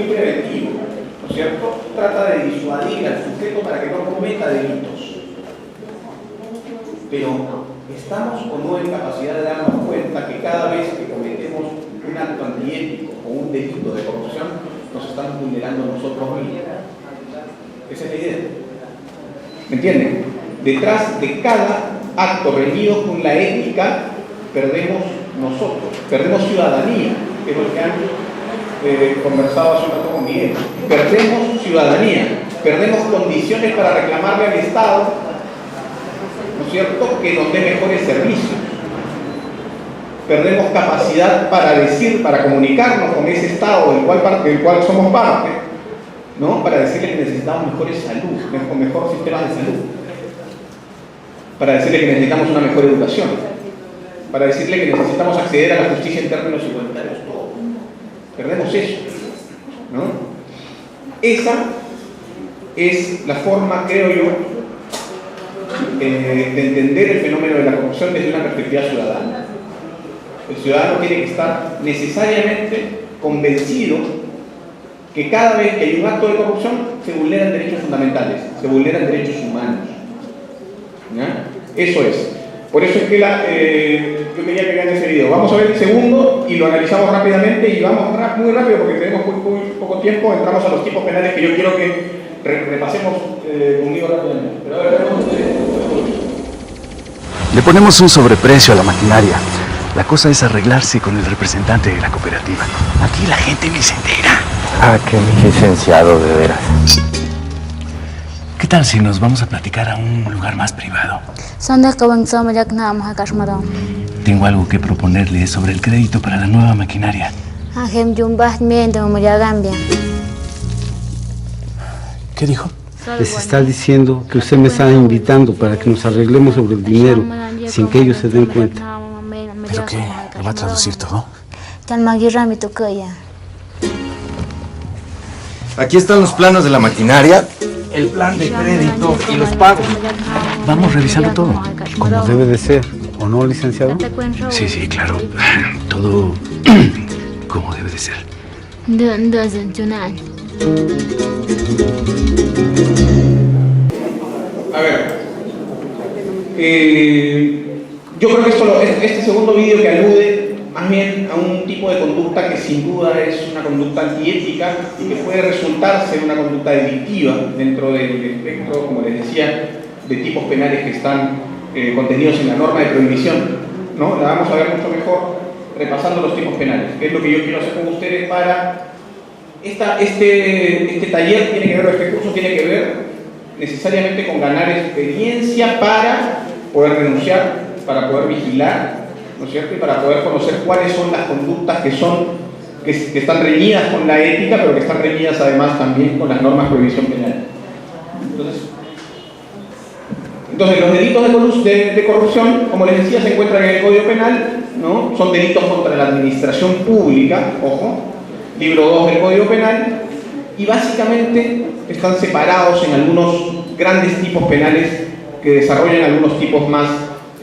preventivo, ¿no es cierto? Trata de disuadir al sujeto para que no cometa delitos. Pero, ¿estamos o no en capacidad de darnos cuenta que cada vez que cometemos un acto antiético o un delito de corrupción, nos estamos vulnerando nosotros mismos? Esa es la idea. ¿Me entienden? Detrás de cada acto reñido con la ética, perdemos nosotros, perdemos ciudadanía, que es lo que han conversado hace un rato con Miguel. Perdemos ciudadanía, perdemos condiciones para reclamarle al Estado, ¿no es cierto?, que nos dé mejores servicios. Perdemos capacidad para decir, para comunicarnos con ese Estado del cual somos parte, ¿no?, para decirle que necesitamos mejores salud, mejor sistemas de salud, para decirle que necesitamos una mejor educación, para decirle que necesitamos acceder a la justicia en términos igualitarios. Perdemos eso, ¿no? Esa es la forma, creo yo, de entender el fenómeno de la corrupción desde una perspectiva ciudadana. El ciudadano tiene que estar necesariamente convencido que cada vez que hay un acto de corrupción se vulneran derechos fundamentales, se vulneran derechos humanos. ¿Ya? Eso es. Por eso es que yo quería que vean ese video. Vamos a ver el segundo y lo analizamos rápidamente y vamos muy rápido porque tenemos muy poco tiempo. Entramos a los tipos penales que yo quiero que repasemos conmigo rápidamente. Pero a ver, le ponemos un sobreprecio a la maquinaria. La cosa es arreglarse con el representante de la cooperativa. Aquí la gente ni se entera. Ah, qué licenciado, de veras. ¿Qué tal si nos vamos a platicar a un lugar más privado? Tengo algo que proponerle sobre el crédito para la nueva maquinaria. ¿Qué dijo? Les está diciendo que usted me está invitando para que nos arreglemos sobre el dinero sin que ellos se den cuenta. ¿Pero qué? ¿Lo va a traducir todo? Aquí están los planos de la maquinaria, el plan de crédito y los pagos. Vamos revisando todo. Como debe de ser, ¿o no, licenciado? Sí, sí, claro. Todo como debe de ser. A ver, yo creo que este segundo vídeo que alude más bien a un tipo de conducta que sin duda es una conducta antiética y que puede resultar ser una conducta delictiva dentro del espectro, como les decía, de tipos penales que están contenidos en la norma de prohibición, ¿no? La vamos a ver mucho mejor repasando los tipos penales, que es lo que yo quiero hacer con ustedes para... Este taller tiene que ver, este curso tiene que ver necesariamente con ganar experiencia para poder denunciar, para poder vigilar, ¿no es cierto? Y para poder conocer cuáles son las conductas que están reñidas con la ética, pero que están reñidas además también con las normas de prohibición penal. Entonces los delitos de corrupción, como les decía, se encuentran en el Código Penal, ¿no? Son delitos contra la administración pública, ojo, libro 2 del Código Penal, y básicamente están separados en algunos grandes tipos penales que desarrollan algunos tipos más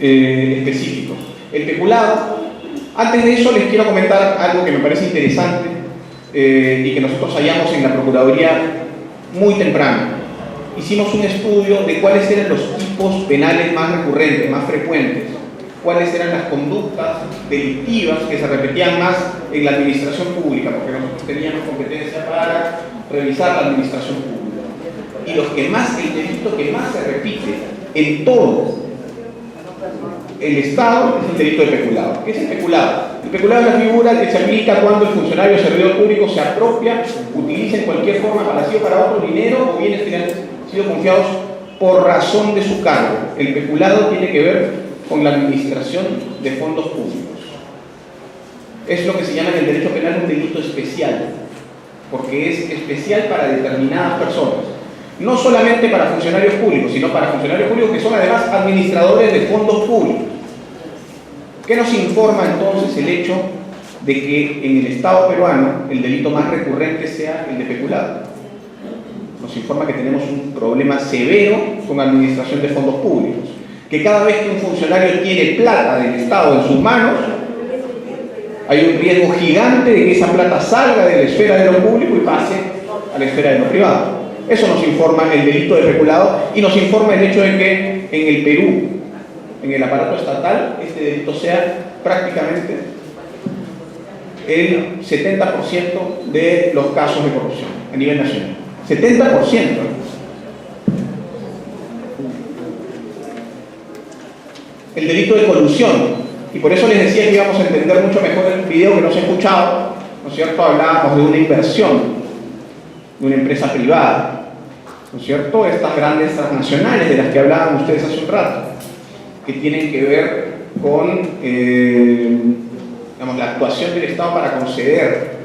específicos. El peculado. Antes de eso les quiero comentar algo que me parece interesante y que nosotros hallamos en la Procuraduría muy temprano. Hicimos un estudio de cuáles eran los tipos penales más recurrentes, más frecuentes, cuáles eran las conductas delictivas que se repetían más en la administración pública, porque nosotros teníamos competencia para revisar la administración pública. Y el delito que más se repite en todo el Estado es el delito de peculado. ¿Qué es el peculado? El peculado es la figura que se aplica cuando el funcionario o servidor público se apropia, utiliza en cualquier forma para sí o para otro dinero o bienes que han sido confiados por razón de su cargo. El peculado tiene que ver con la administración de fondos públicos. Es lo que se llama en el derecho penal un delito especial, porque es especial para determinadas personas. No solamente para funcionarios públicos, sino para funcionarios públicos que son además administradores de fondos públicos. ¿Qué nos informa entonces el hecho de que en el Estado peruano el delito más recurrente sea el de peculado? Nos informa que tenemos un problema severo con la administración de fondos públicos. Que cada vez que un funcionario tiene plata del Estado en sus manos, hay un riesgo gigante de que esa plata salga de la esfera de lo público y pase a la esfera de lo privado. Eso nos informa el delito de peculado y nos informa el hecho de que en el Perú, en el aparato estatal, este delito sea prácticamente el 70% de los casos de corrupción a nivel nacional. 70%. El delito de colusión, y por eso les decía que íbamos a entender mucho mejor el video que no se ha escuchado, ¿no es cierto? Hablábamos de una inversión de una empresa privada, ¿no es cierto? Estas grandes transnacionales de las que hablaban ustedes hace un rato, que tienen que ver con digamos, la actuación del Estado para conceder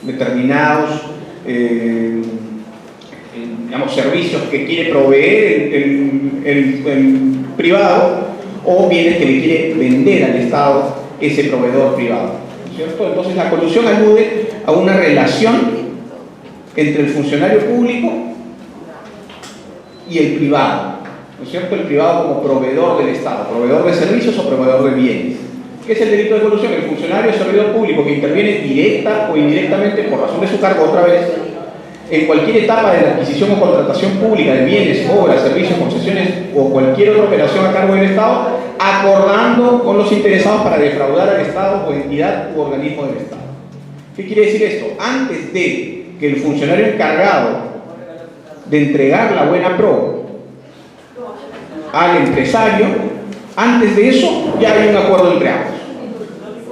determinados digamos, servicios que quiere proveer el privado o bienes que le quiere vender al Estado ese proveedor privado, ¿no es cierto? Entonces la colusión alude a una relación entre el funcionario público y el privado, ¿no es cierto? El privado como proveedor del Estado, proveedor de servicios o proveedor de bienes. ¿Qué es el delito de colusión? El funcionario o servidor público que interviene directa o indirectamente por razón de su cargo, otra vez, en cualquier etapa de la adquisición o contratación pública de bienes, obras, servicios, concesiones o cualquier otra operación a cargo del Estado, acordando con los interesados para defraudar al Estado o entidad u organismo del Estado. ¿Qué quiere decir esto? Antes de que el funcionario encargado de entregar la buena pro al empresario, antes de eso ya hay un acuerdo entre ambos,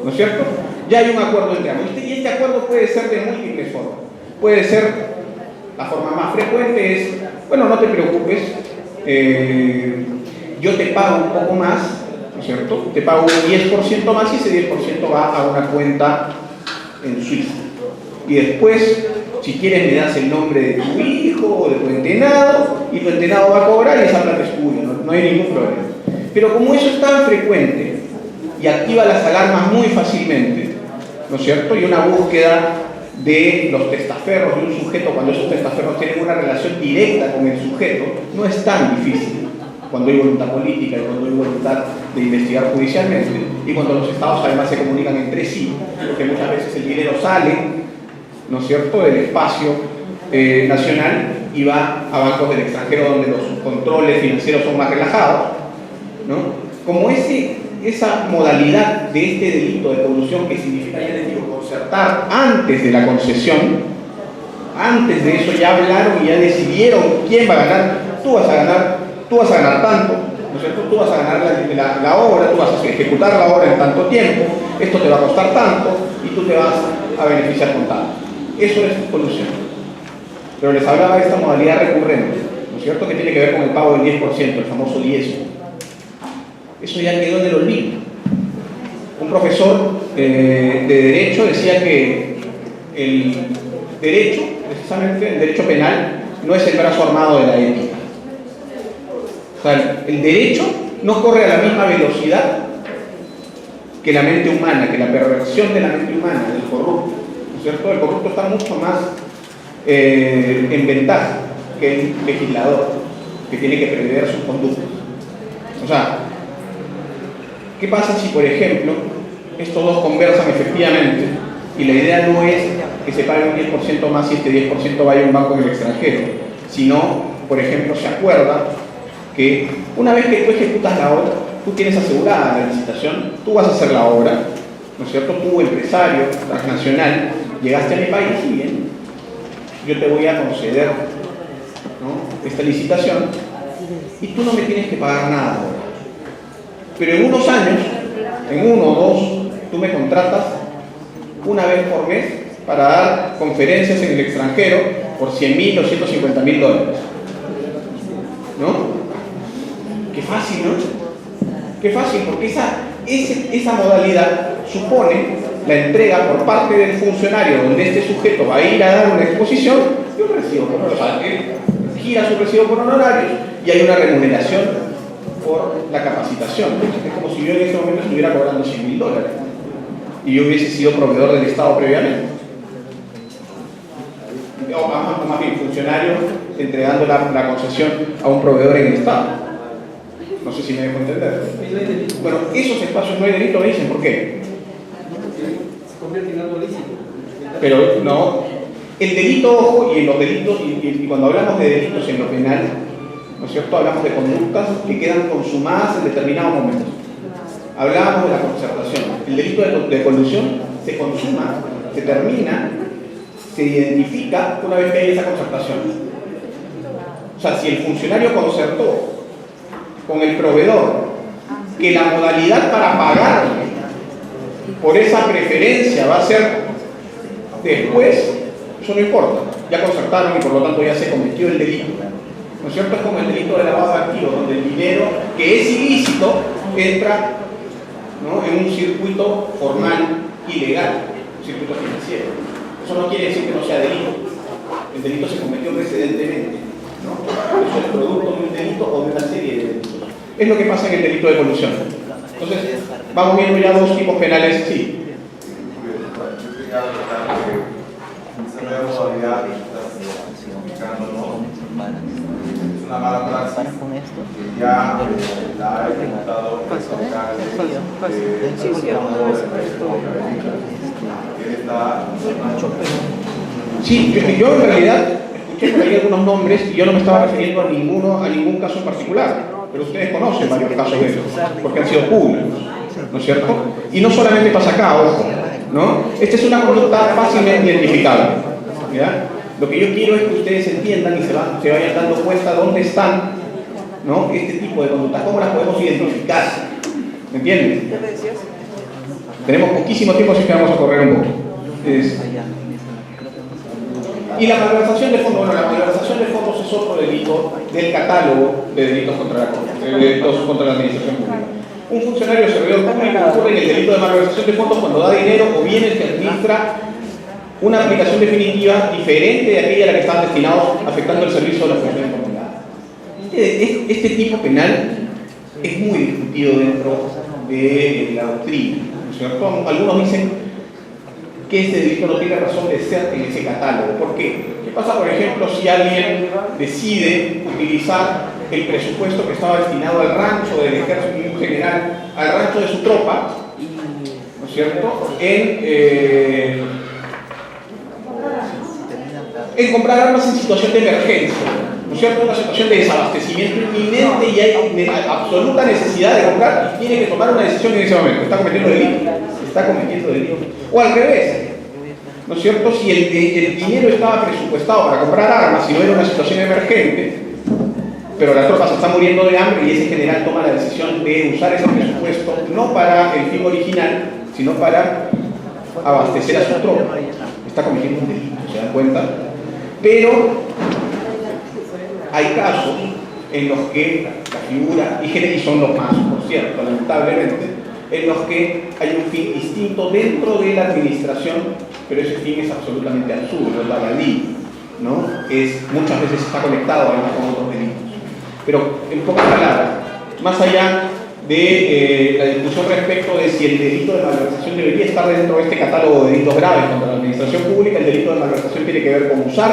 ¿no es cierto? Ya hay un acuerdo entre ambos, y este acuerdo puede ser de múltiples formas. Puede ser La forma más frecuente es, bueno, no te preocupes, yo te pago un poco más, ¿no es cierto? Te pago un 10% más y ese 10% va a una cuenta en Suiza. Y después, si quieres, me das el nombre de tu hijo o de tu entenado, y tu entenado va a cobrar y esa plata es tuya, no hay ningún problema. Pero como eso es tan frecuente y activa las alarmas muy fácilmente, ¿no es cierto? Y una búsqueda de los testaferros de un sujeto, cuando esos testaferros tienen una relación directa con el sujeto, no es tan difícil cuando hay voluntad política y cuando hay voluntad de investigar judicialmente y cuando los estados además se comunican entre sí, porque muchas veces el dinero sale, ¿no es cierto?, del espacio nacional y va a bancos del extranjero donde los controles financieros son más relajados, ¿no? Como esa modalidad de este delito de colusión, que significa, ya les digo, concertar antes de la concesión, antes de eso ya hablaron y ya decidieron quién va a ganar. Tú vas a ganar tanto, ¿no es cierto? Tú vas a ganar la obra, tú vas a ejecutar la obra en tanto tiempo, esto te va a costar tanto y tú te vas a beneficiar con tanto. Eso es colusión. Pero les hablaba de esta modalidad recurrente, ¿no es cierto?, que tiene que ver con el pago del 10%, el famoso diezmo. Eso ya quedó en el olvido. Un profesor de Derecho decía que el derecho, precisamente el derecho penal, no es el brazo armado de la ética. O sea, el derecho no corre a la misma velocidad que la mente humana, que la perversión de la mente humana, del corrupto, ¿no es cierto? El corrupto está mucho más en ventaja que el legislador, que tiene que prever sus conductas. O sea, ¿qué pasa si, por ejemplo, estos dos conversan efectivamente y la idea no es que se pague un 10% más y este 10% vaya a un banco en el extranjero, sino, por ejemplo, se acuerda que una vez que tú ejecutas la obra, tú tienes asegurada la licitación, tú vas a hacer la obra, ¿no es cierto? Tú, empresario transnacional, llegaste a mi país y bien, yo te voy a conceder, ¿no?, esta licitación y tú no me tienes que pagar nada ahora. Pero en unos años, en 1 o 2, tú me contratas una vez por mes para dar conferencias en el extranjero por $100.000 o $150.000. ¿No? Qué fácil, ¿no? Qué fácil, porque esa modalidad supone la entrega por parte del funcionario, donde este sujeto va a ir a dar una exposición y un recibo por honorarios. O sea, él gira su recibo por honorarios y hay una remuneración por la capacitación. Es como si yo en ese momento estuviera cobrando $100.000 y yo hubiese sido proveedor del Estado previamente. O más bien, funcionario entregando la concesión a un proveedor en el Estado. No sé si me dejo entender. Bueno, esos espacios no hay delito, me dicen, ¿por qué? Se convierte en algo lícito. Pero no, el delito, ojo, y en los delitos, y cuando hablamos de delitos en lo penal, ¿no es cierto?, hablamos de conductas que quedan consumadas en determinados momentos. Hablábamos de la concertación. El delito de colusión se consuma, se termina, se identifica una vez que hay esa concertación. O sea, si el funcionario concertó con el proveedor que la modalidad para pagar por esa preferencia va a ser después, eso no importa. Ya concertaron y por lo tanto ya se cometió el delito. ¿No es cierto? Es como el delito de lavado de activos, donde el dinero que es ilícito entra, ¿no?, en un circuito formal ilegal, un circuito financiero. Eso no quiere decir que no sea delito. El delito se cometió precedentemente, ¿no? Eso es producto de un delito o de una serie de delitos. Es lo que pasa en el delito de colusión. Entonces, vamos viendo ya dos tipos penales, sí. Es una mala praxis que ya la ha ejecutado Sí, yo en realidad escuché por ahí algunos nombres y yo no me estaba refiriendo a ningún caso en particular, pero ustedes conocen varios casos de esos, porque han sido públicos, ¿no es cierto? Y no solamente pasa acá, ojo, ¿no? Esta es una conducta fácilmente identificable, ¿ya? Lo que yo quiero es que ustedes entiendan y se vayan dando cuenta dónde están, ¿no?, este tipo de conductas, cómo las podemos identificar, ¿me entienden? Tenemos poquísimo tiempo, así que vamos a correr un poco. Y Y la malversación de fondos, bueno, la malversación de fondos es otro delito del catálogo de delitos contra la administración pública. Un funcionario servidor público incurre en el delito de malversación de fondos cuando da dinero o bienes que administra una aplicación definitiva diferente de aquella a la que están destinados, afectando el servicio de la función encomendada. Este tipo penal es muy discutido dentro de la doctrina, ¿no es cierto? Algunos dicen que este delito no tiene razón de ser en ese catálogo. ¿Por qué? ¿Qué pasa, por ejemplo, si alguien decide utilizar el presupuesto que estaba destinado al rancho del ejército en general, al rancho de su tropa, ¿no es cierto?, en comprar armas en situación de emergencia, ¿no es cierto?, una situación de desabastecimiento inminente y hay absoluta necesidad de comprar y tiene que tomar una decisión en ese momento? Está cometiendo delito. O al revés, ¿no es cierto?, si el dinero estaba presupuestado para comprar armas y no era una situación emergente, pero la tropa se está muriendo de hambre y ese general toma la decisión de usar ese presupuesto no para el fin original, sino para abastecer a su tropa. Está cometiendo un delito, ¿se dan cuenta? Pero hay casos en los que la figura, y son los más, por cierto, lamentablemente, en los que hay un fin distinto dentro de la administración, pero ese fin es absolutamente absurdo, es baladí, ¿no? Muchas veces está conectado además con otros delitos. Pero, en pocas palabras, más allá de la discusión respecto de si el delito de malversación debería estar dentro de este catálogo de delitos graves contra la administración pública, el delito de malversación tiene que ver con usar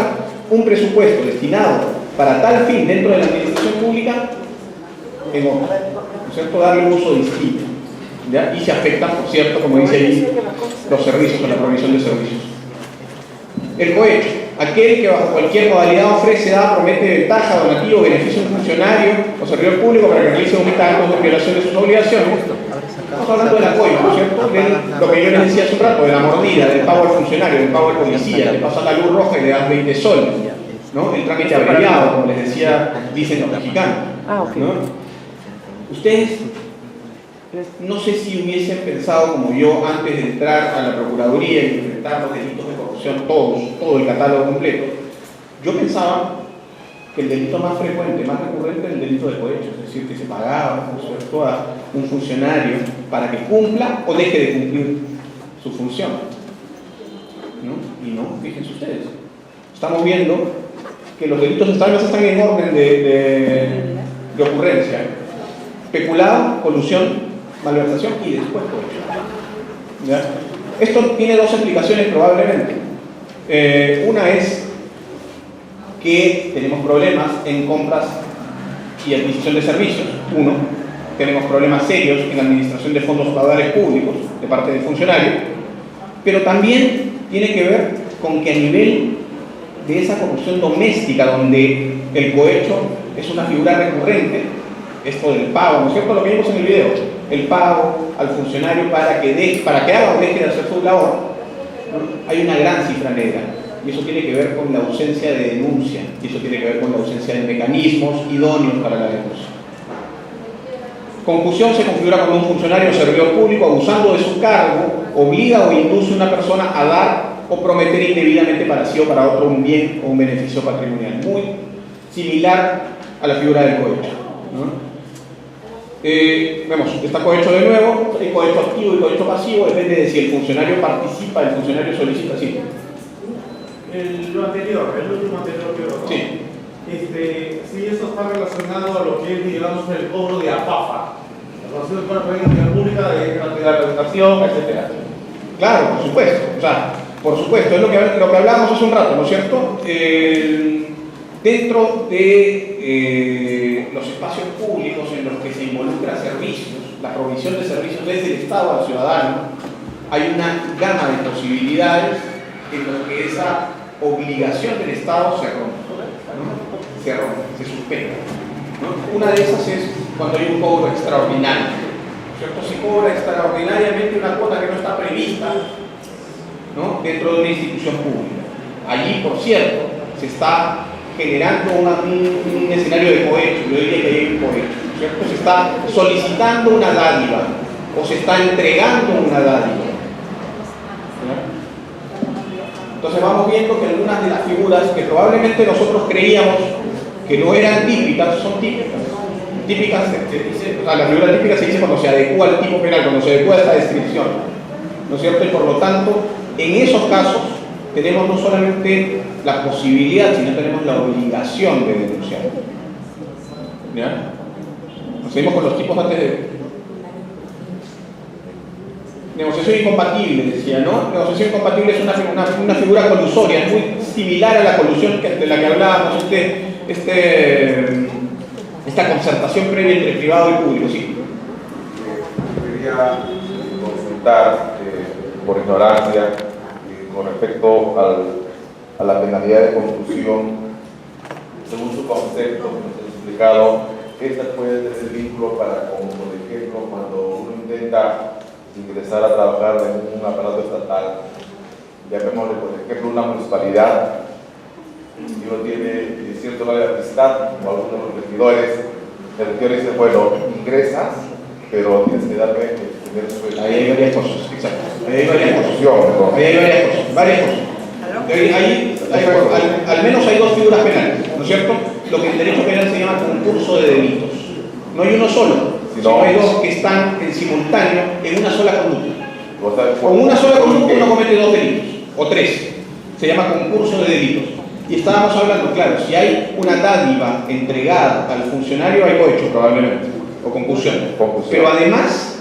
un presupuesto destinado para tal fin dentro de la administración pública en otro, ¿no es cierto?, darle un uso distinto, ¿ya? Y se afectan, por cierto, como dice ahí, los servicios o la provisión de servicios. El cohecho, aquel que bajo cualquier modalidad ofrece, da, promete ventaja, donativo, beneficio a un funcionario o servidor público para que realice un actos de violación de sus obligaciones. Estamos hablando del apoyo, ¿no es cierto?, de lo que yo les decía hace un rato, de la mordida, del pago al funcionario, del pago al policía, le pasa la luz roja y le das 20 soles, ¿no? El trámite abreviado, como les decía, dicen los mexicanos, ¿no? Ustedes, no sé si hubiesen pensado como yo antes de entrar a la Procuraduría y enfrentar los delitos de corrupción, todo el catálogo completo. Yo pensaba que el delito más frecuente, más recurrente era el delito de cohecho, es decir, que se pagaba, ¿no es cierto?, a un funcionario para que cumpla o deje de cumplir su función, ¿no? Y no, fíjense ustedes, estamos viendo que los delitos están en orden de ocurrencia: peculado, colusión, malversación y después cohecho, ¿ya? Esto tiene dos explicaciones probablemente. Una es que tenemos problemas en compras y adquisición de servicios. Uno, tenemos problemas serios en la administración de fondos caudales públicos de parte del funcionario, pero también tiene que ver con que a nivel de esa corrupción doméstica, donde el cohecho es una figura recurrente, esto del pago, ¿no es cierto?, lo que vimos en el video, el pago al funcionario para que haga o deje de hacer su labor, ¿no?, hay una gran cifra negra. Y eso tiene que ver con la ausencia de denuncia, y eso tiene que ver con la ausencia de mecanismos idóneos para la denuncia. Concusión se configura cuando un funcionario o servidor público, abusando de su cargo, obliga o induce a una persona a dar o prometer indebidamente para sí o para otro un bien o un beneficio patrimonial. Muy similar a la figura del cohecho, ¿no? Vemos, está cohecho de nuevo, hay cohecho activo y cohecho pasivo, depende de si el funcionario participa, el funcionario solicita, sí. Lo anterior, el último anterior que lo... Sí. Si eso está relacionado a lo que es, digamos, el cobro de APAFA, la relación con la política pública de gratuidad de educación, etc. Claro, por supuesto, o sea, por supuesto, es lo que hablábamos hace un rato, ¿no es cierto? Dentro de los espacios públicos en los que se involucra servicios, la provisión de servicios desde el Estado al ciudadano, hay una gama de posibilidades en las que esa obligación del Estado se rompe, ¿no? Se suspende, ¿no? Una de esas es cuando hay un cobro extraordinario, ¿cierto? Se cobra extraordinariamente una cuota que no está prevista, ¿no?, dentro de una institución pública. Allí, por cierto, se está generando un escenario de cohecho, yo diría que hay un cohecho, ¿cierto? Se está solicitando una dádiva o se está entregando una dádiva, ¿no? Entonces vamos viendo que algunas de las figuras que probablemente nosotros creíamos que no eran típicas, son típicas. Típicas, o sea, la figura típica se dice cuando se adecua al tipo penal, cuando se adecua a esta descripción, ¿no es cierto? Y por lo tanto, en esos casos tenemos no solamente la posibilidad, sino tenemos la obligación de denunciar. ¿Ya? Nos seguimos con los tipos antes de... Negociación incompatible, decía, ¿no? Negociación incompatible es una figura colusoria, es muy similar a la colusión de la que hablábamos, esta concertación previa entre privado y público, ¿sí? Quería consultar, por ignorancia, con respecto a la penalidad de confusión, según su concepto, que nos ha explicado, esta puede tener vínculo para, como por ejemplo, cuando uno intenta ingresar a trabajar en un aparato estatal, llamémosle por ejemplo una municipalidad, y uno tiene cierto grado de amistad con algunos de los regidores, el regidor dice, bueno, ingresas, pero tienes que darme el primer sueldo. Ahí hay varias cosas, exacto. Ahí hay varias cosas. Ahí hay varias cosas. Al menos hay dos figuras penales, ¿no es cierto? Lo que en derecho penal se llama concurso de delitos. No hay uno solo, sino hay dos que están en simultáneo en una sola conducta. Con una sola conducta uno comete dos delitos, o tres. Se llama concurso de delitos. Y estábamos hablando, claro, si hay una dádiva entregada al funcionario, hay cohecho probablemente, o concursión. Pero además,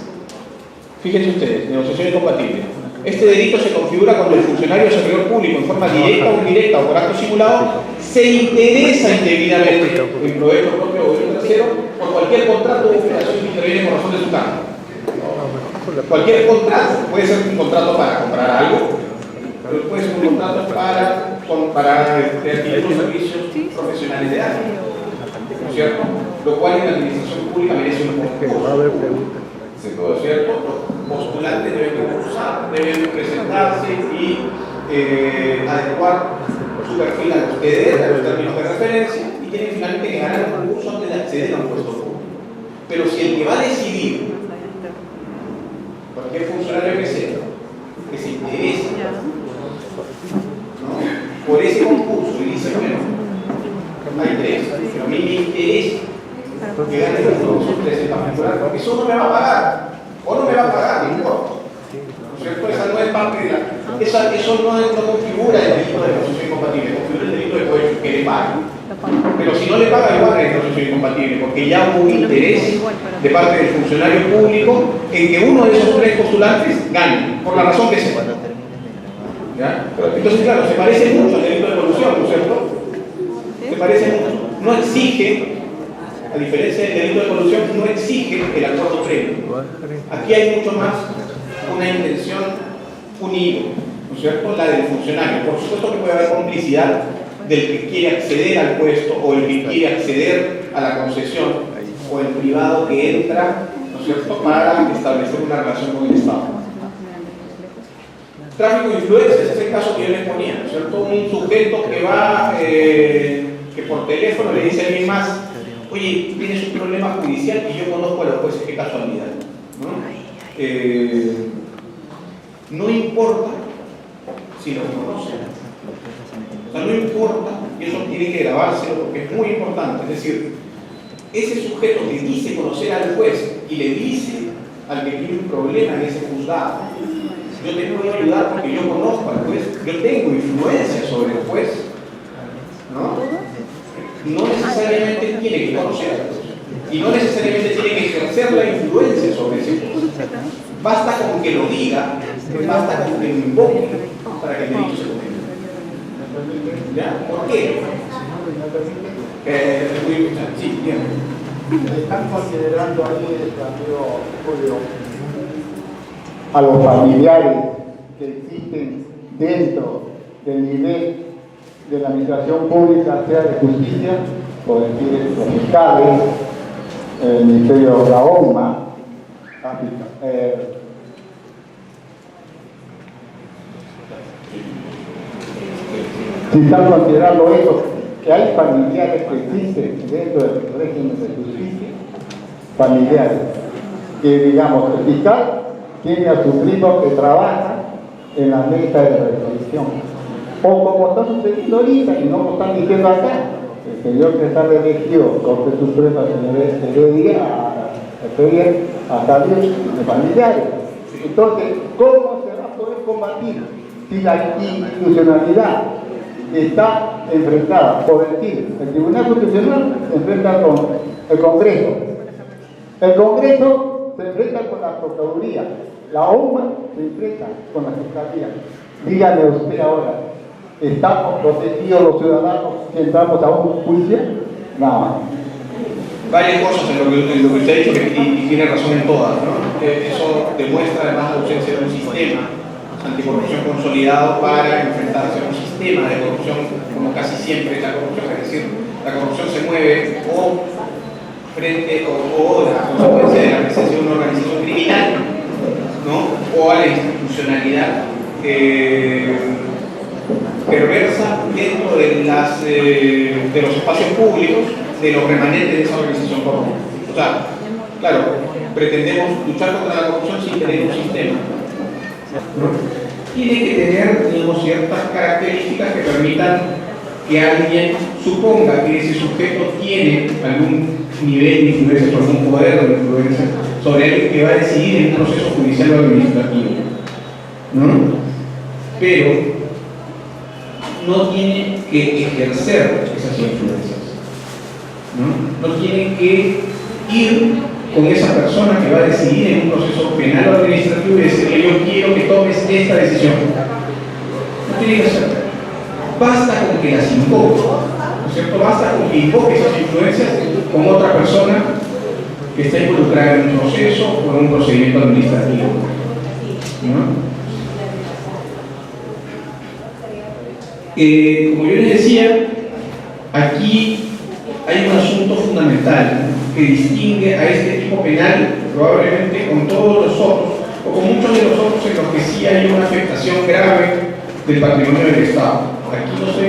fíjense ustedes, negociación incompatible. Este delito se configura cuando el funcionario servidor público, en forma directa o indirecta o por acto simulado, se interesa indebidamente en provecho propio o de un tercero por cualquier contrato o operación que interviene por razón de su cargo. Cualquier contrato, puede ser un contrato para comprar algo, pero puede ser un contrato para adquirir los servicios profesionales de alguien, ¿no es cierto? Lo cual en la administración pública merece un concurso. ¿No es cierto? Los postulantes deben concursar, deben presentarse y adecuar su perfil a los TDR, a los términos de referencia, y tienen finalmente que ganar un concurso antes de acceder a un puesto público. Pero si el que va a decidir, cualquier funcionario que sea, que se interesa, ¿no?, por ese concurso y dice, bueno, hay tres, pero a mí me interesa que gane el concurso 3 en particular, porque eso no me va a pagar, o no me va a pagar, no importa. ¿No es cierto? Esa no es parte de la... Eso no configura el delito de negociación incompatible, configura el delito de cohecho, que le pague. Pero si no le paga, igual es negociación incompatible, porque ya hubo un interés de parte del funcionario público en que uno de esos tres postulantes gane, por la razón que sea. ¿Ya? Entonces, claro, se parece mucho al delito de colusión, ¿no es cierto? Se parece mucho. No exige, a diferencia del delito de colusión, no exige el acuerdo previo. Aquí hay mucho más una intención unida, ¿no es cierto? La del funcionario. Por supuesto que puede haber complicidad del que quiere acceder al puesto o el que quiere acceder a la concesión o el privado que entra, ¿no es cierto?, para establecer una relación con el Estado. Tráfico de influencias, ese es el caso que yo les ponía, ¿no es cierto? Un sujeto que va, que por teléfono le dice a alguien más, oye, tienes un problema judicial y yo conozco a los jueces, qué casualidad, ¿no? No importa si lo conocen. O sea, no importa, y eso tiene que grabárselo porque es muy importante. Es decir, ese sujeto que dice conocer al juez y le dice al que tiene un problema en ese juzgado, yo te puedo ayudar porque yo conozco al juez, yo tengo influencia sobre el juez, no necesariamente tiene que conocer al juez y no necesariamente tiene que ejercer la influencia sobre ese juez. Basta con que lo diga, basta con que lo invoque para que el delito se cometa. ¿Ya? ¿Por qué? Sí, bien. ¿Están considerando ahí, amigo Julio, a los familiares que existen dentro del nivel de la administración pública, sea de justicia, por decir, los fiscales, el Ministerio de la OMA, si están considerando eso, que hay familiares que existen dentro del régimen de justicia, familiares, que digamos, el fiscal tiene a su primo que trabaja en la mesa de resolución O como está sucediendo ahorita, y no lo están diciendo acá, el señor que está reelegido, Corte Suprema, señor Heredia, hasta 10 de familiares. Entonces, ¿cómo se va a poder combatir si la institucionalidad está enfrentada por el Tribunal Constitucional se enfrenta con el Congreso? El Congreso se enfrenta con la Procuraduría, la OMA se enfrenta con la Fiscalía. Dígame usted ahora, ¿estamos protegidos los ciudadanos si entramos a un juicio? Nada. Varias cosas en lo que usted ha dicho y tiene razón en todas, ¿no? Eso demuestra además la ausencia de un sistema anticorrupción consolidado para enfrentarse a un sistema de corrupción, como casi siempre la corrupción, es decir, la corrupción se mueve o frente o la consecuencia de la presencia de una organización criminal, ¿no? O a la institucionalidad perversa dentro de los espacios públicos de los remanentes de esa organización corrupta. O sea, claro, pretendemos luchar contra la corrupción sin tener un sistema, ¿no? Tiene que tener, digamos, ciertas características que permitan que alguien suponga que ese sujeto tiene algún nivel de influencia, sobre algún poder de influencia sobre alguien que va a decidir en un proceso judicial o administrativo, ¿no? Pero no tiene que ejercer esas influencias, ¿no? No tiene que ir con esa persona que va a decidir en un proceso penal o administrativo y decirle: yo quiero que tomes esta decisión. No tiene que hacerlo. Basta con que las invoque, ¿no es cierto? Basta con que invoque esas influencias con otra persona que está involucrada en un proceso o en un procedimiento administrativo, ¿no? Como yo les decía, aquí hay un asunto fundamental que distingue a este tipo penal probablemente con todos los otros, o con muchos de los otros en los que sí hay una afectación grave del patrimonio del Estado. Aquí no se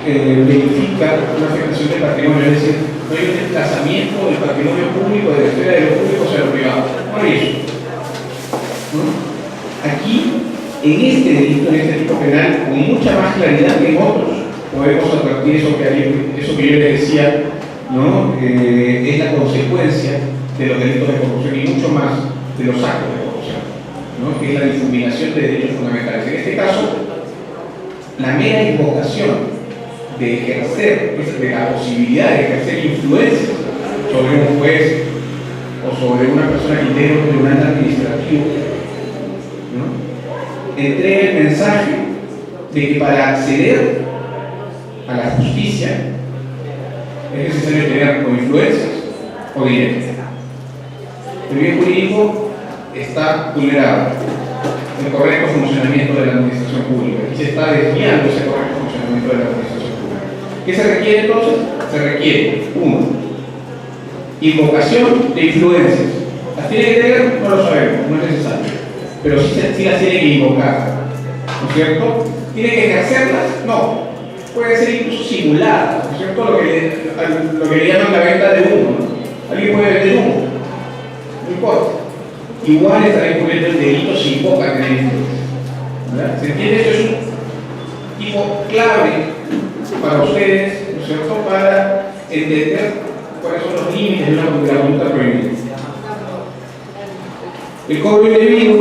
verifica una afectación del patrimonio, es decir, no hay un desplazamiento del patrimonio público de la esfera de lo público hacia lo privado. No hay eso, ¿no? Aquí, en este delito, en este tipo penal, con mucha más claridad que en otros, podemos advertir eso que yo les decía, ¿no? Es la consecuencia de los delitos de corrupción y mucho más de los actos de corrupción, ¿no? Que es la difuminación de derechos fundamentales. En este caso, la mera invocación de ejercer, de la posibilidad de ejercer influencia sobre un juez o sobre una persona que integra un tribunal administrativo, ¿no? Entrega el mensaje de que para acceder a la justicia es necesario tener o influencias o dinero. El bien jurídico está vulnerado, el correcto funcionamiento de la administración pública, y se está desviando ese correcto funcionamiento de la administración pública. ¿Qué se requiere entonces? Se requiere, uno, invocación de influencias. ¿Las tiene que tener? No lo sabemos, no es necesario, pero sí las tiene que invocar, ¿no es cierto? ¿Tiene que ejercerlas? No. Puede ser incluso simulada, ¿no es cierto? Lo que le llaman la venta de humo, ¿no? Alguien puede vender humo, no importa. Igual estará incurriendo el delito si invoca tener influencia. ¿Se entiende? Esto es un tipo clave para ustedes, ¿no es cierto? Para entender cuáles son los límites de la conducta prohibida. El cobro indebido.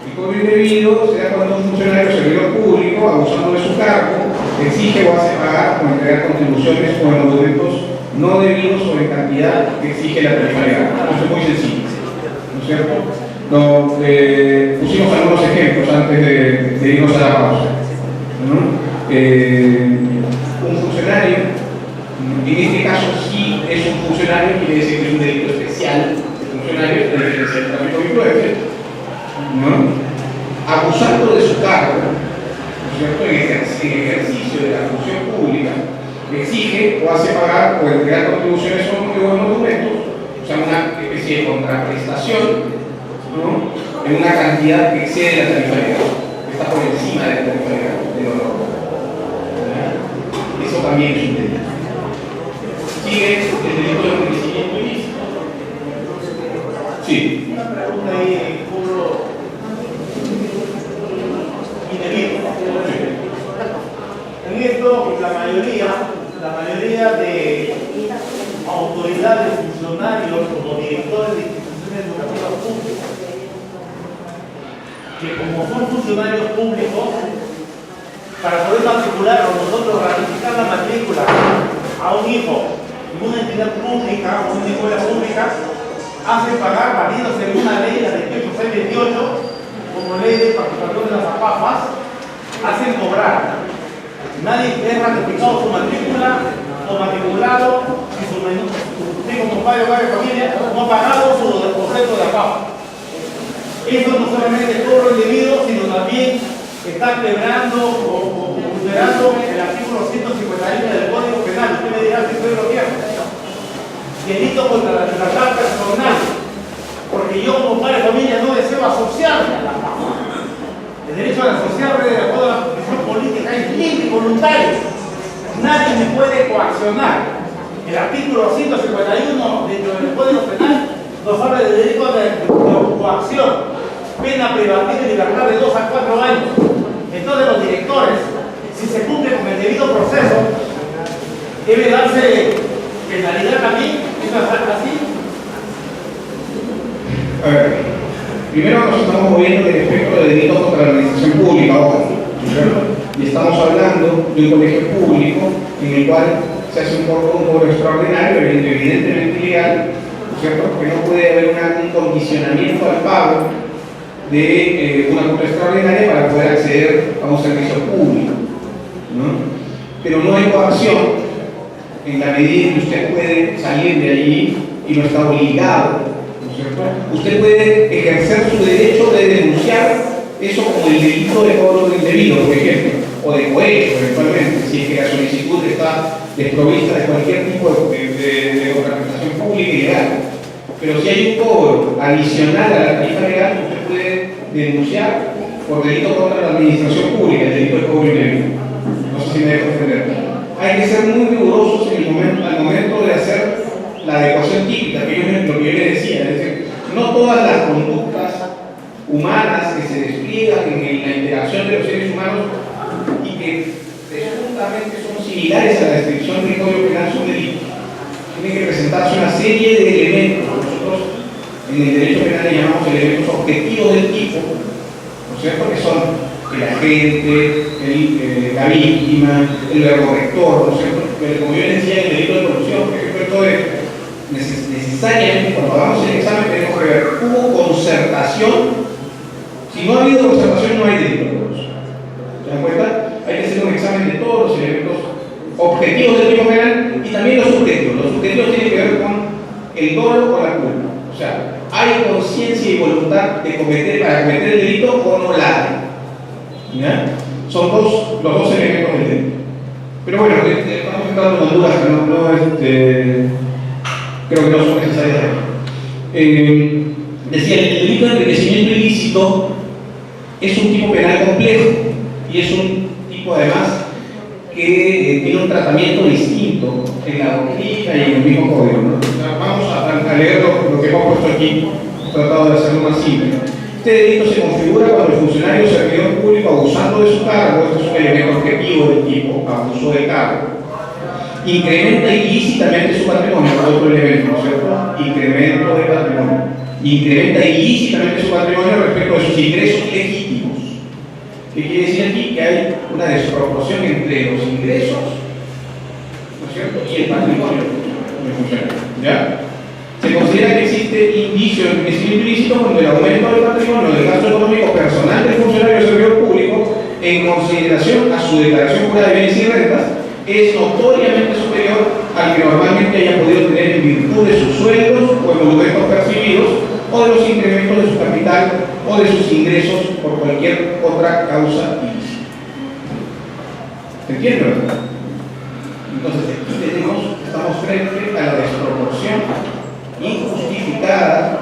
El cobro indebido se da cuando un funcionario servidor público, abusando de su cargo, exige o hace pagar o entregar contribuciones o en monumentos no debidos o en cantidad que exige la tarifa legal. Eso es muy sencillo, ¿no es cierto? Pusimos algunos ejemplos antes de irnos a la pausa, ¿no? Un funcionario, en este caso sí es un funcionario, quiere decir que es un delito especial de funcionario, es diferencial del tráfico de influencia, ¿no? Abusando de su cargo, ¿no es cierto? En ejercicio de la función pública, exige o hace pagar o entregar contribuciones o monumentos, o sea, una especie de contraprestación, ¿no? En una cantidad que excede la tarifa legal, que está por encima de la tarifa legal, de lo normal. Eso también es un delito. Sigue el delito de enriquecimiento ilícito. Sí. Una pregunta ahí, cobro la mayoría de autoridades, funcionarios como directores de instituciones educativas públicas, que como son funcionarios públicos, para poder matricular o nosotros ratificar la matrícula a un hijo en una entidad pública o una escuela pública, hacen pagar valiéndose en una ley, la de 28628, como ley de participación de las APAFAS, hacen cobrar. Nadie es ratificado su matrícula o matriculado si su como padre o madre de familia no ha pagado su objeto de APAFA. Eso no solamente cobro indebido, sino también está quebrando o vulnerando el artículo 151 del Código Penal. Usted me dirá si estoy bloqueando. Delito contra la libertad personal, porque yo como padre de familia no deseo asociarme a la paz. El derecho a asociarme de acuerdo a la posición política es libre y voluntario. Nadie me puede coaccionar. El artículo 151 dentro del Código Penal nos habla del delito de coacción, pena privativa de libertad de 2 a 4 años. Entonces los directores, si se cumple con el debido proceso, debe darse penalidad también. ¿Eso es así? A ver, primero nos estamos moviendo del espectro de delitos contra la administración pública, ojo, y estamos hablando de un colegio público en el cual se hace un cobro extraordinario, evidentemente ilegal, ¿cierto? Porque no puede haber un condicionamiento al pago de una cuota extraordinaria para poder acceder a un servicio público, ¿no? Pero no hay coacción en la medida en que usted puede salir de allí y no está obligado, ¿no es cierto? Usted puede ejercer su derecho de denunciar eso como el delito de cobro indebido, por ejemplo, o de cohecho eventualmente, si es que la solicitud está desprovista de cualquier tipo de contratación pública y legal. Pero si hay un cobro adicional a la tarifa legal, usted puede denunciar por delito contra la administración pública, el delito de cobro indebido. No sé si me dejo entender. Hay que ser muy rigurosos al momento de hacer la adecuación típica, que lo que yo le decía, es decir, no todas las conductas humanas que se despliegan en la interacción de los seres humanos y que presuntamente son similares a la descripción del Código Penal son delitos. Tiene que presentarse una serie de elementos. Nosotros en el derecho penal le llamamos elementos objetivos del tipo, ¿no es cierto? Que son el agente, la víctima, el verbo rector, ¿no es cierto? Pero como yo les decía en el delito de corrupción, por ejemplo, esto es necesariamente cuando hagamos el examen tenemos que ver, ¿hubo concertación? Si no ha habido concertación no hay delito de corrupción. ¿Se dan cuenta? Hay que hacer un examen de todos los elementos objetivos del tipo penal y también los subjetivos. Los subjetivos tienen que ver con el dolo o la culpa. O sea, ¿hay conciencia y voluntad de para cometer el delito o no la hay? ¿Ya? Son los dos elementos del delito. Pero bueno, estamos entrando en dudas que creo que no son necesarias. Decía, el delito de enriquecimiento ilícito es un tipo penal complejo y es un tipo además que tiene un tratamiento distinto en la doctrina y en el mismo código, ¿no? Vamos a leer lo que hemos puesto aquí, tratado de hacerlo más simple. Este delito se configura cuando el funcionario o servidor público, abusando de su cargo, este es un elemento objetivo del tipo abuso de cargo, incrementa ilícitamente su patrimonio, otro elemento, ¿no es cierto? Incremento de patrimonio. Incrementa ilícitamente su patrimonio respecto de sus ingresos legítimos. ¿Qué quiere decir aquí? Que hay una desproporción entre los ingresos, ¿no es cierto?, y el patrimonio del funcionario. ¿Ya? Se considera que existe indicio de enriquecimiento ilícito cuando el aumento del patrimonio del gasto económico personal del funcionario o servidor público, en consideración a su declaración jurada de bienes y rentas, es notoriamente superior al que normalmente haya podido tener en virtud de sus sueldos o emolumentos percibidos o de los incrementos de su capital o de sus ingresos por cualquier otra causa ilícita. ¿Se entiende, verdad? Entonces aquí estamos frente a la desproporción injustificada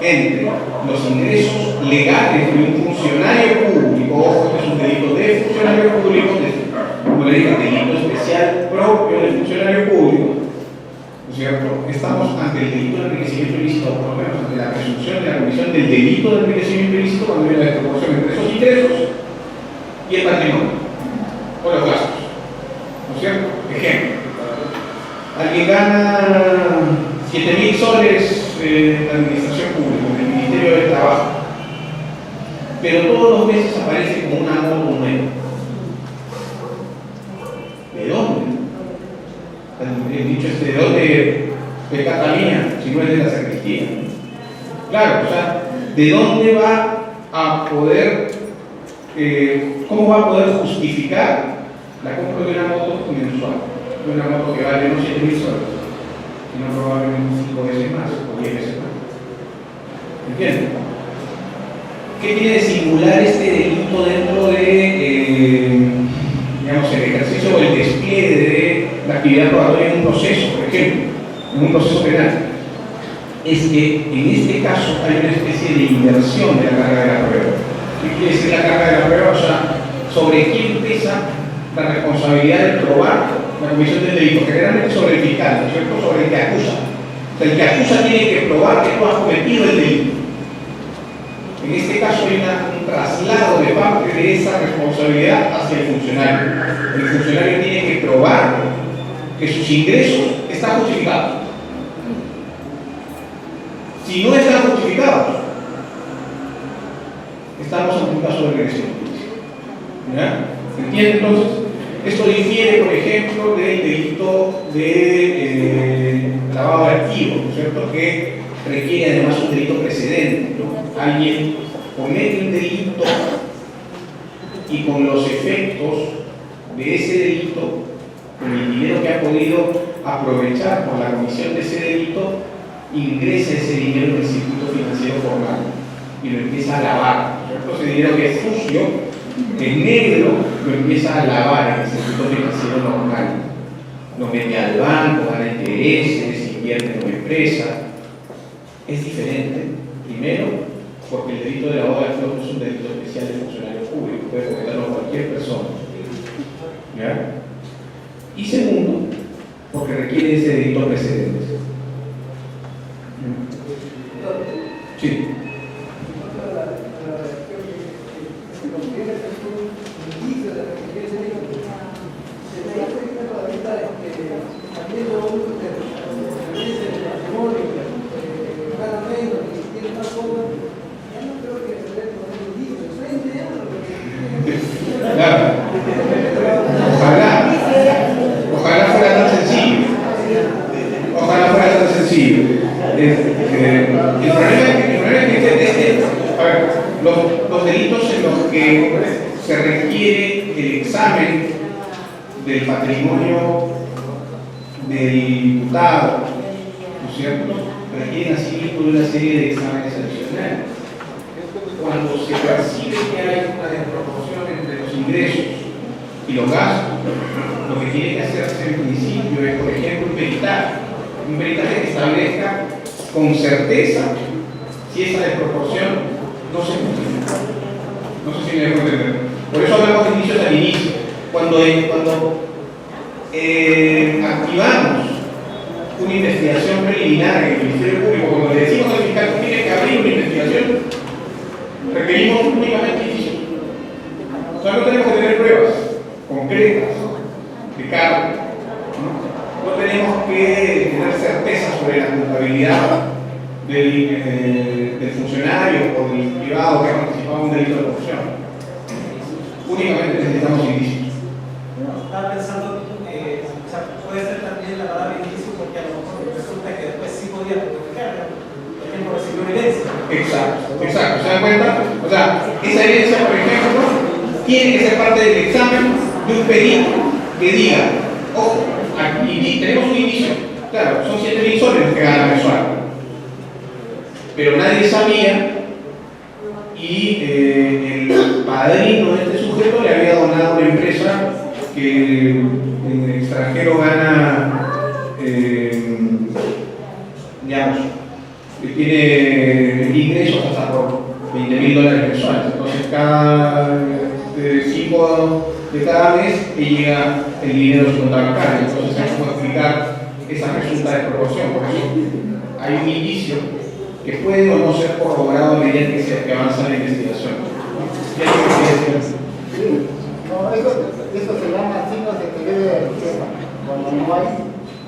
entre los ingresos legales de un funcionario público, ojo, este es un delito de funcionario público, como le digo, delito especial propio del funcionario público, ¿no es cierto? Estamos ante el delito de enriquecimiento ilícito, por lo menos ante la presunción de la comisión del delito de enriquecimiento ilícito cuando hay una desproporción entre esos ingresos y el patrimonio, o los gastos, ¿no es ejemplo, alguien gana 7.000 soles en la administración pública, en el Ministerio del Trabajo, pero todos los meses aparece como una moto nueva. ¿De dónde? El dicho es: ¿de dónde pecata mía si no es de la sacristía? Claro, o sea, ¿de dónde va a poder, cómo va a poder justificar la compra de una moto mensual? De una moto que vale no 7.000 soles, sino probablemente 5 veces más o 10 veces más. ¿Entienden? ¿Qué tiene de singular este delito dentro de, digamos, el ejercicio o el despliegue de la actividad probatoria en un proceso, por ejemplo, en un proceso penal? Es que en este caso hay una especie de inversión de la carga de la prueba. ¿Qué quiere decir la carga de la prueba? O sea, sobre quién pesa la responsabilidad de probar la comisión del delito, generalmente sobre el fiscal, ¿no es cierto?, sobre el que acusa. O sea, el que acusa tiene que probar que tú has cometido el delito. En este caso hay un traslado de parte de esa responsabilidad hacia el funcionario. El funcionario tiene que probar que sus ingresos están justificados. Si no están justificados, estamos ante un caso de regresión. ¿Ya? ¿Se entiende? Entonces, esto difiere, por ejemplo, del delito de lavado de activos, ¿no es cierto?, que requiere además un delito precedente, ¿no? Alguien comete un delito y con los efectos de ese delito, con el dinero que ha podido aprovechar por la comisión de ese delito, ingresa ese dinero en el circuito financiero formal y lo empieza a lavar, ¿no es cierto? Ese dinero que es sucio, el negro, lo empieza a lavar en el circuito financiero normal. Lo mete al banco, gana intereses, invierte en una empresa. Es diferente, primero, porque el delito de lavado de activos no es un delito especial de funcionarios públicos, puede cometerlo cualquier persona. ¿Ya? Y segundo, porque requiere ese delito precedente. Sí. Claro. Ojalá fuera tan sencillo. Ojalá fuera tan sencillo. El problema es que a ver, los delitos en los que se requiere el examen del patrimonio del imputado, ¿no es cierto?, requieren asimismo de una serie de exámenes adicionales. Cuando se percibe que hay una desproporción entre los ingresos y los gastos, lo que tiene que hacerse en principio es, por ejemplo, un peritaje que establezca con certeza si esa desproporción no se justifica. No sé si me dejo entender. Por eso hablamos de indicios al inicio. Cuando activamos una investigación preliminar en el Ministerio Público, cuando le decimos al fiscal que tiene que abrir una investigación, requerimos únicamente indicios. O sea, no tenemos que tener pruebas concretas de cargo. No tenemos que tener certeza sobre la culpabilidad del funcionario o del privado que ha participado en un delito de corrupción. Únicamente necesitamos indicios. Estaba pensando, o sea, puede ser también la palabra indicio porque a lo mejor resulta que después sí podía justificar, por ejemplo, recibió una herencia. Exacto, ¿se dan cuenta? O sea, esa herencia, por ejemplo, tiene que ser parte del examen de un perito que diga, ojo, aquí tenemos un indicio, claro, son 7.000 soles los que gana mensual, pero nadie sabía y el padrino de este sujeto le había donado una empresa que en el extranjero gana, digamos, que tiene ingresos hasta por $20.000 mensuales. Entonces, cada 5 de cada mes le llega el dinero de su cuenta bancaria. Entonces, hay que explicar esa resulta de proporción. Por eso, hay un indicio que puede o no ser corroborado mediante que avanza la investigación. No, eso se llama signos de que debe no hay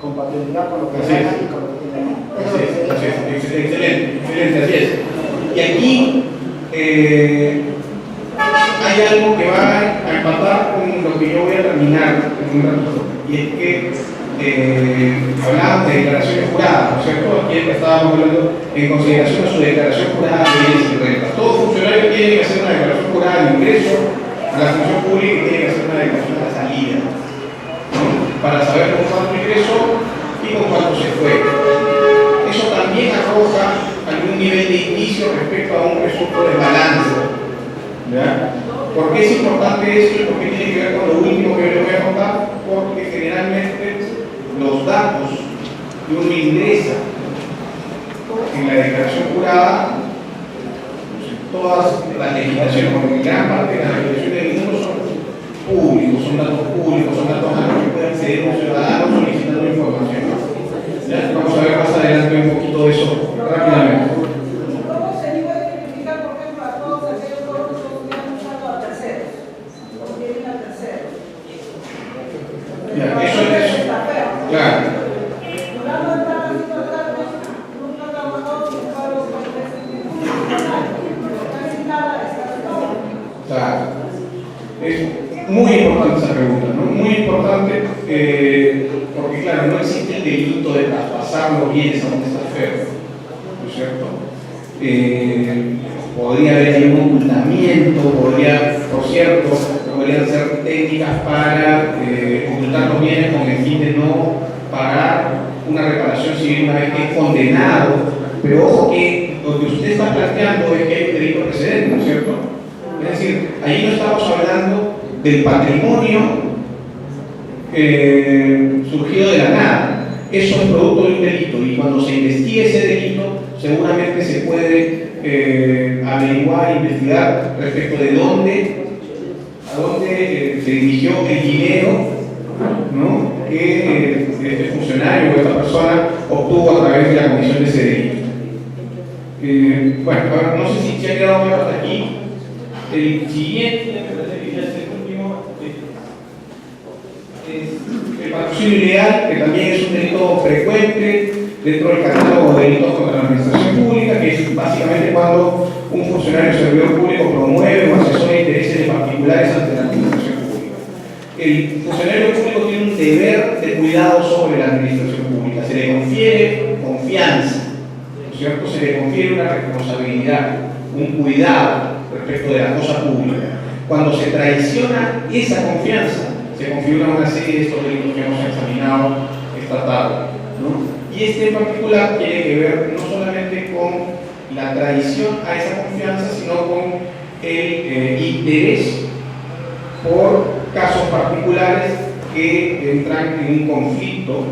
compatibilidad con lo que gana y con lo que tiene. Excelente, así es. Y aquí hay algo que va a empatar con lo que yo voy a terminar en un rato, y es que hablamos de declaraciones juradas, ¿no es cierto? Aquí estábamos hablando en consideración a su declaración jurada de bienes y rentas. Todo funcionario tiene que hacer una declaración jurada de ingreso a la función pública y tiene que hacer una declaración de la salida, ¿no? Para saber con cuánto ingreso y con cuánto se fue. Eso también arroja algún nivel de indicio respecto a un presunto desbalance, ¿ya? ¿Por qué es importante esto y por qué tiene que ver con lo último que les voy a contar? Porque generalmente los datos que uno ingresa en la declaración jurada, todas las legislaciones, porque gran parte de las legislaciones del mundo son públicos, son datos públicos, son datos a los que puede acceder un ciudadano solicitando información. ¿Ya? Vamos a ver más adelante un poquito de eso rápidamente. Eso es, claro. Claro. Es muy importante esa pregunta, ¿no? Muy importante, porque claro, no existe el delito de traspasar los bienes a un testaferro, ¿no es cierto? Podría haber ahí un ocultamiento, por cierto, podrían ser técnicas para ocultar los bienes con el fin de no pagar una reparación civil una vez que es condenado, pero ojo que lo que usted está planteando es que hay un delito precedente, ¿no es cierto? Es decir, ahí no estamos hablando del patrimonio surgido de la nada. Eso es producto de un delito y cuando se investigue ese delito seguramente se puede averiguar, investigar respecto de a dónde se dirigió el dinero, ¿no? Que este funcionario o esta persona obtuvo a través de la comisión de ese delito. Bueno, no sé si se ha quedado claro hasta aquí. El siguiente, el último, es el patrocinio ilegal, que también es un delito frecuente dentro del catálogo de delitos contra la administración pública, que es básicamente cuando un funcionario servidor público promueve o asesora intereses de particulares ante la administración pública. El funcionario público tiene un deber de cuidado sobre la administración pública, se le confiere confianza, ¿no es cierto? Se le confiere una responsabilidad, un cuidado respecto de la cosa pública. Cuando se traiciona esa confianza, se configura una serie de estos delitos que hemos examinado esta tarde, ¿no? Y este en particular tiene que ver no solamente con la traición a esa confianza, sino con el interés por casos particulares que entran en un conflicto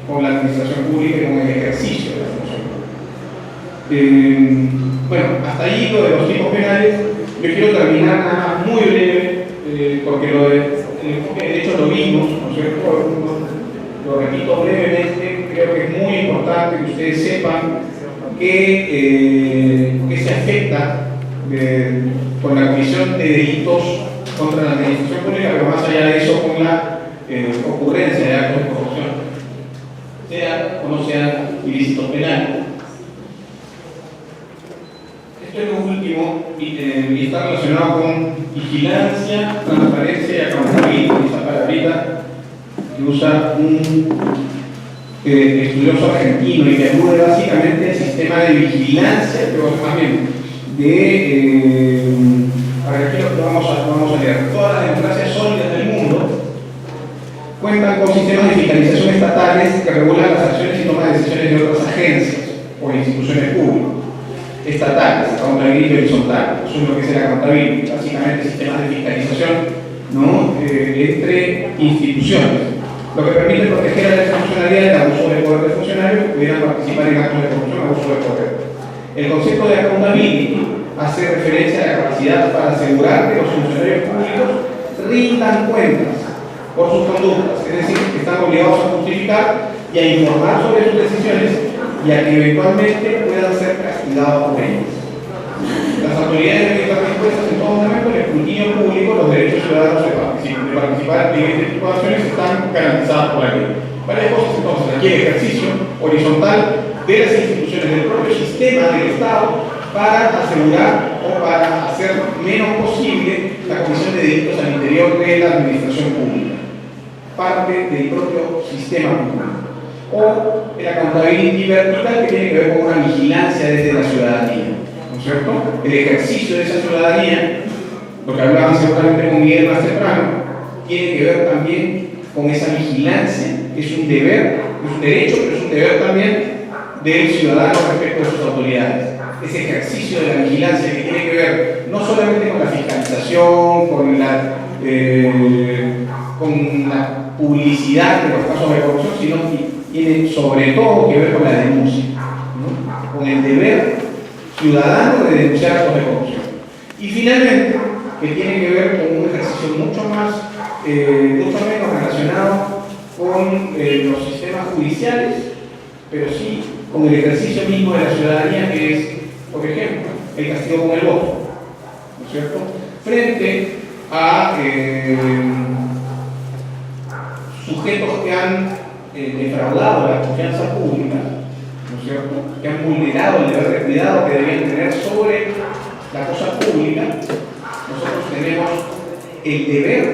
con la administración pública y con el ejercicio de la función. Bueno, hasta ahí lo de los tipos penales. Yo quiero terminar nada más muy breve, porque de hecho lo vimos, ¿no es cierto? Lo repito brevemente, creo que es muy importante que ustedes sepan que se afecta con la comisión de delitos contra la administración pública, pero más allá de eso con la ocurrencia de actos de corrupción, sea o no sean ilícitos penales. Esto es lo último y está relacionado con vigilancia, transparencia y accountability, esa palabrita que usa un estudioso argentino y que alude básicamente al sistema de vigilancia, pero más bien de para aquí lo que vamos a leer. Todas las democracias sólidas del mundo cuentan con sistemas de fiscalización estatales que regulan las acciones y toman decisiones de otras agencias o instituciones públicas estatales, accountability horizontal. Eso es lo que es el accountability, básicamente sistemas de fiscalización, ¿no? Entre instituciones, lo que permite proteger a la funcionalidad del abuso de poder de funcionarios que pudieran participar en actos de corrupción o abuso de poder. El concepto de accountability hace referencia a la capacidad para asegurar que los funcionarios públicos rindan cuentas por sus conductas, es decir, que están obligados a justificar y a informar sobre sus decisiones y a que eventualmente puedan ser castigados por ellas. Las autoridades deben estar dispuestas en todo momento al escrutinio público. Los derechos ciudadanos de participar en este tipo de acciones están garantizados por la ley. Varias cosas entonces. Aquí el ejercicio horizontal de las instituciones del propio sistema del Estado para asegurar o para hacer menos posible la comisión de delitos al interior de la administración pública, parte del propio sistema público. O el accountability vertical, que tiene que ver con una vigilancia desde la ciudadanía, ¿no es cierto? El ejercicio de esa ciudadanía, lo que hablaban seguramente con Miguel más temprano, tiene que ver también con esa vigilancia, que es un deber, es un derecho, pero es un deber también del ciudadano respecto de sus autoridades. Ese ejercicio de la vigilancia que tiene que ver no solamente con la fiscalización, con la publicidad de los casos de corrupción, sino que tiene sobre todo que ver con la denuncia, ¿no? Con el deber ciudadano de denunciar actos de corrupción. Y finalmente, que tiene que ver con un ejercicio mucho menos relacionado con los sistemas judiciales, pero sí con el ejercicio mismo de la ciudadanía, que es, por ejemplo, el castigo con el voto, ¿no es cierto? Frente a sujetos que han defraudado la confianza pública, ¿no es cierto?, que han vulnerado el deber de cuidado que debían tener sobre la cosa pública. Nosotros tenemos el deber,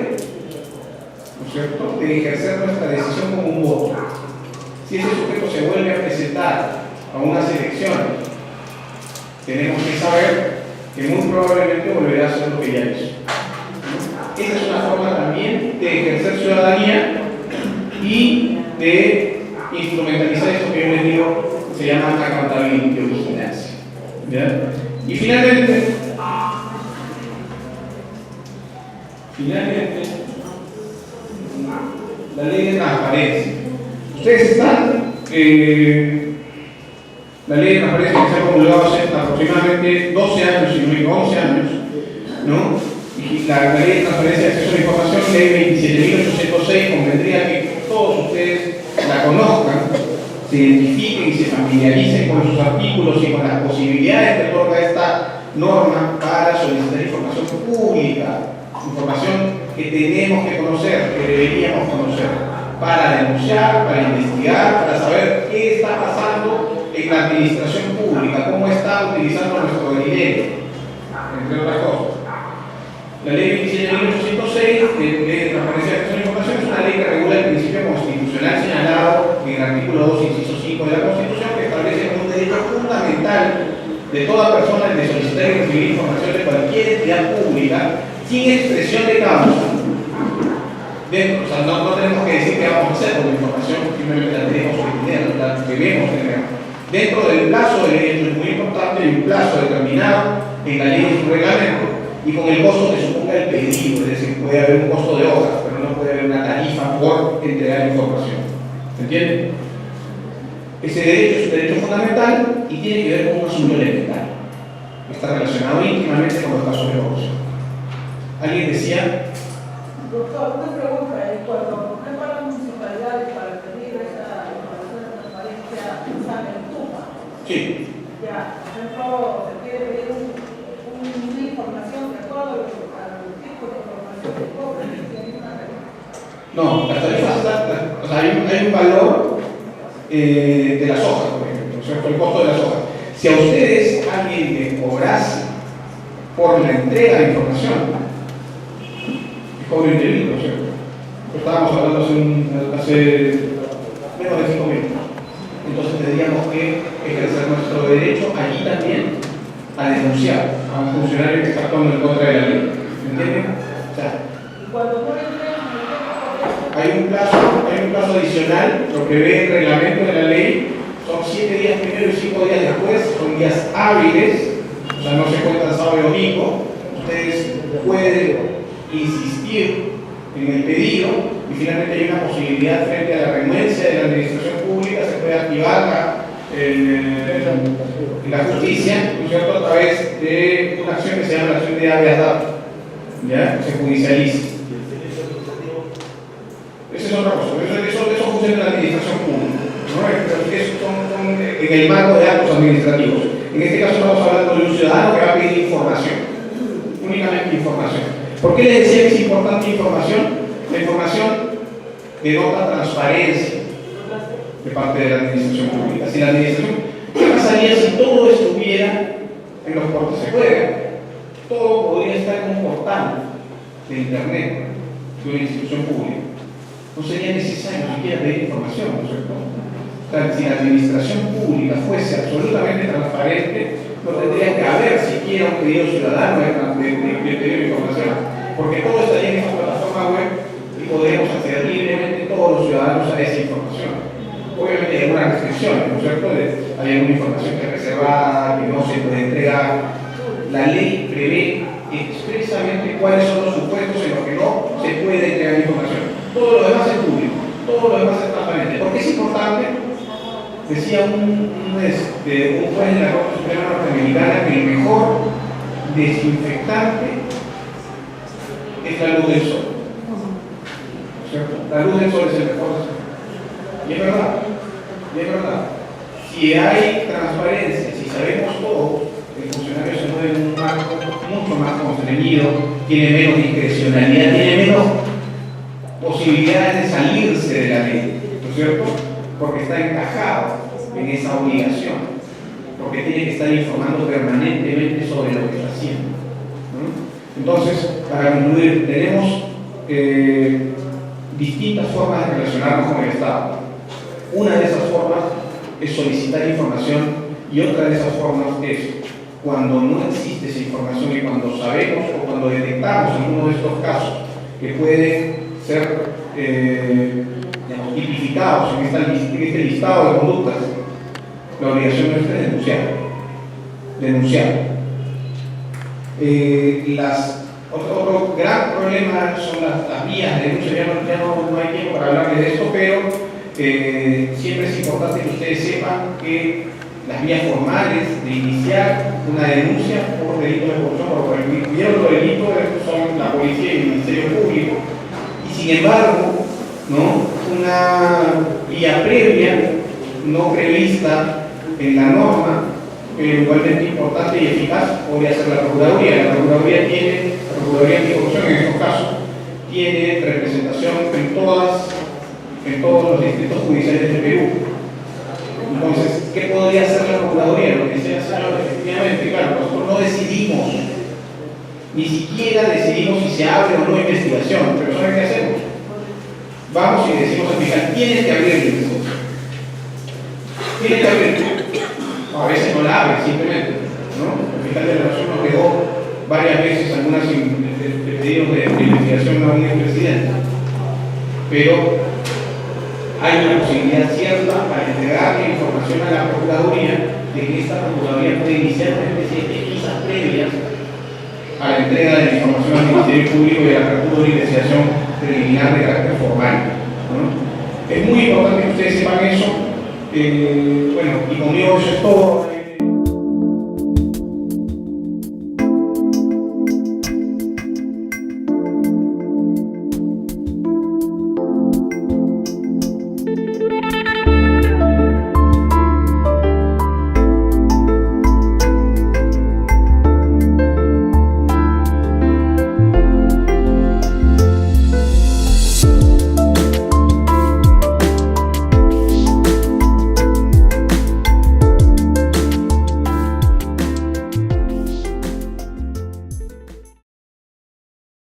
¿no es cierto?, de ejercer nuestra decisión como un voto. Si ese sujeto se vuelve a presentar a unas elecciones, tenemos que saber que muy probablemente volverá a hacer lo que ya hizo. Esa es una forma también de ejercer ciudadanía y de instrumentalizar eso que yo les digo, se llama accountability o vigilancia. ¿Ya? Y finalmente, la ley de transparencia. Ustedes están, la ley de transparencia que se ha promulgado hace aproximadamente 12 años, si no me equivoco, 11 años, ¿no? Y la ley de transparencia de acceso a la información, ley 27.806, convendría que todos ustedes la conozcan, se identifiquen y se familiaricen con sus artículos y con las posibilidades que otorga esta norma para solicitar información pública, información que tenemos que conocer, que deberíamos conocer, para denunciar, para investigar, para saber qué está pasando en la administración pública, cómo está utilizando nuestro dinero, entre otras cosas. La ley 27.806, ley de transparencia de acceso a la información, es una ley que regula el principio constitucional señalado en el artículo 2, inciso 5 de la Constitución, que establece como un derecho fundamental de toda persona el de solicitar y recibir información de cualquier entidad pública sin expresión de causa. O sea, no tenemos que decir qué vamos a hacer con la información, simplemente la tenemos que tener, la debemos tener. Dentro del plazo de ley, esto es muy importante, hay un plazo determinado en la ley de su reglamento, y con el costo que suponga el pedido, es decir, puede haber un costo de hojas, pero no puede haber una tarifa por entregar información. ¿Se entiende? Ese derecho es un derecho fundamental y tiene que ver con un asunto elemental. Está relacionado íntimamente con los casos de corrupción. ¿Alguien decía? Doctor, una pregunta. Cuando prepara las municipalidades para pedir esa información de transparencia, ¿sabe el TUPA? Sí. Ya, por ejemplo, se quiere pedir una información de acuerdo al tipo de información que cobra. No, las tarifas, o sea, hay un valor de las hojas, por ejemplo, ¿no es cierto? El costo de las hojas. Si a ustedes alguien les cobrase por la entrega de información, es cobro indebido, ¿no es cierto? Estábamos hablando hace menos de 5 minutos. Entonces tendríamos que ejercer nuestro derecho allí también a denunciar a un funcionario que está actuando en contra de la ley. ¿Me entienden? O sea, hay un plazo adicional, lo que ve el reglamento de la ley, son 7 días primero y 5 días después, son días hábiles, o sea, no se cuentan sábado y domingo. Ustedes pueden insistir en el pedido y finalmente hay una posibilidad frente a la renuencia de la administración pública, se puede activar la justicia, ¿no es cierto?, a través de una acción que se llama la acción de habeas data, ¿ya? Se judicializa. Esa es otra cosa, eso funciona en la administración pública, ¿no? Son en el marco de actos administrativos. En este caso estamos hablando de un ciudadano que va a pedir información, únicamente información. ¿Por qué les decía que es importante información? La información denota transparencia de parte de la administración pública. Si la administración, ¿qué pasaría si todo estuviera en los portales? Se puede. Todo podría estar en un portal de internet de una institución pública. No sería necesario ni siquiera pedir información, ¿no es cierto? O sea, si la administración pública fuese absolutamente transparente, no tendría que haber siquiera un pedido ciudadano de pedir información, porque todo estaría en esa plataforma web y podríamos acceder libremente todos los ciudadanos a esa información. Obviamente hay algunas restricciones, ¿no es cierto? Hay alguna información que es reservada, que no se puede entregar. La ley prevé expresamente cuáles son los supuestos en los que no se puede entregar información. Todo lo demás es público, todo lo demás es transparente. ¿Por qué es importante? Decía un juez de la Corte Suprema Norteamericana que el mejor desinfectante es la luz del sol. ¿Cierto? La luz del sol es el mejor desinfectante. Y es verdad, Si hay transparencia, si sabemos todo, el funcionario se mueve en un marco mucho más constreñido, tiene menos discrecionalidad, tiene menos posibilidades de salirse de la ley, ¿no es cierto? Porque está encajado en esa obligación, porque tiene que estar informando permanentemente sobre lo que está haciendo, ¿no? Entonces, para concluir, tenemos distintas formas de relacionarnos con el Estado. Una de esas formas es solicitar información y otra de esas formas es cuando no existe esa información y cuando sabemos o cuando detectamos alguno de estos casos que pueden ser tipificados en este listado de conductas, la obligación nuestra es denunciar. Otro gran problema son las vías de denuncia. Ya no hay tiempo para hablar de esto, pero siempre es importante que ustedes sepan que las vías formales de iniciar una denuncia por delito de corrupción o por cualquier otro delito son la policía y el Ministerio Público. Y sin embargo, ¿no? Una vía previa no prevista en la norma, pero igualmente importante y eficaz, podría ser la Procuraduría. La Procuraduría Anticorrupción en estos casos tiene representación en todos los distritos judiciales del Perú. Entonces, ¿qué podría hacer la Procuraduría? Lo que sea, señor, efectivamente, claro, nosotros no decidimos, ni siquiera decidimos si se abre o no investigación, pero ¿saben qué hacemos? Vamos y decimos al fiscal, tienes que abrirle el negocio. Tienes que abrirle. A veces no la abre, simplemente, ¿no? El fiscal de la Nación nos dejó varias veces algunos pedidos de investigación no al presidente. Pero hay una posibilidad cierta para entregarle información a la Procuraduría de que esta Procuraduría puede iniciar una especie de pesquisas previas a la entrega de la información al Ministerio Público y a la apertura de investigación preliminar de carácter formal, ¿no? Es muy importante que ustedes sepan eso. Bueno, y conmigo eso es todo.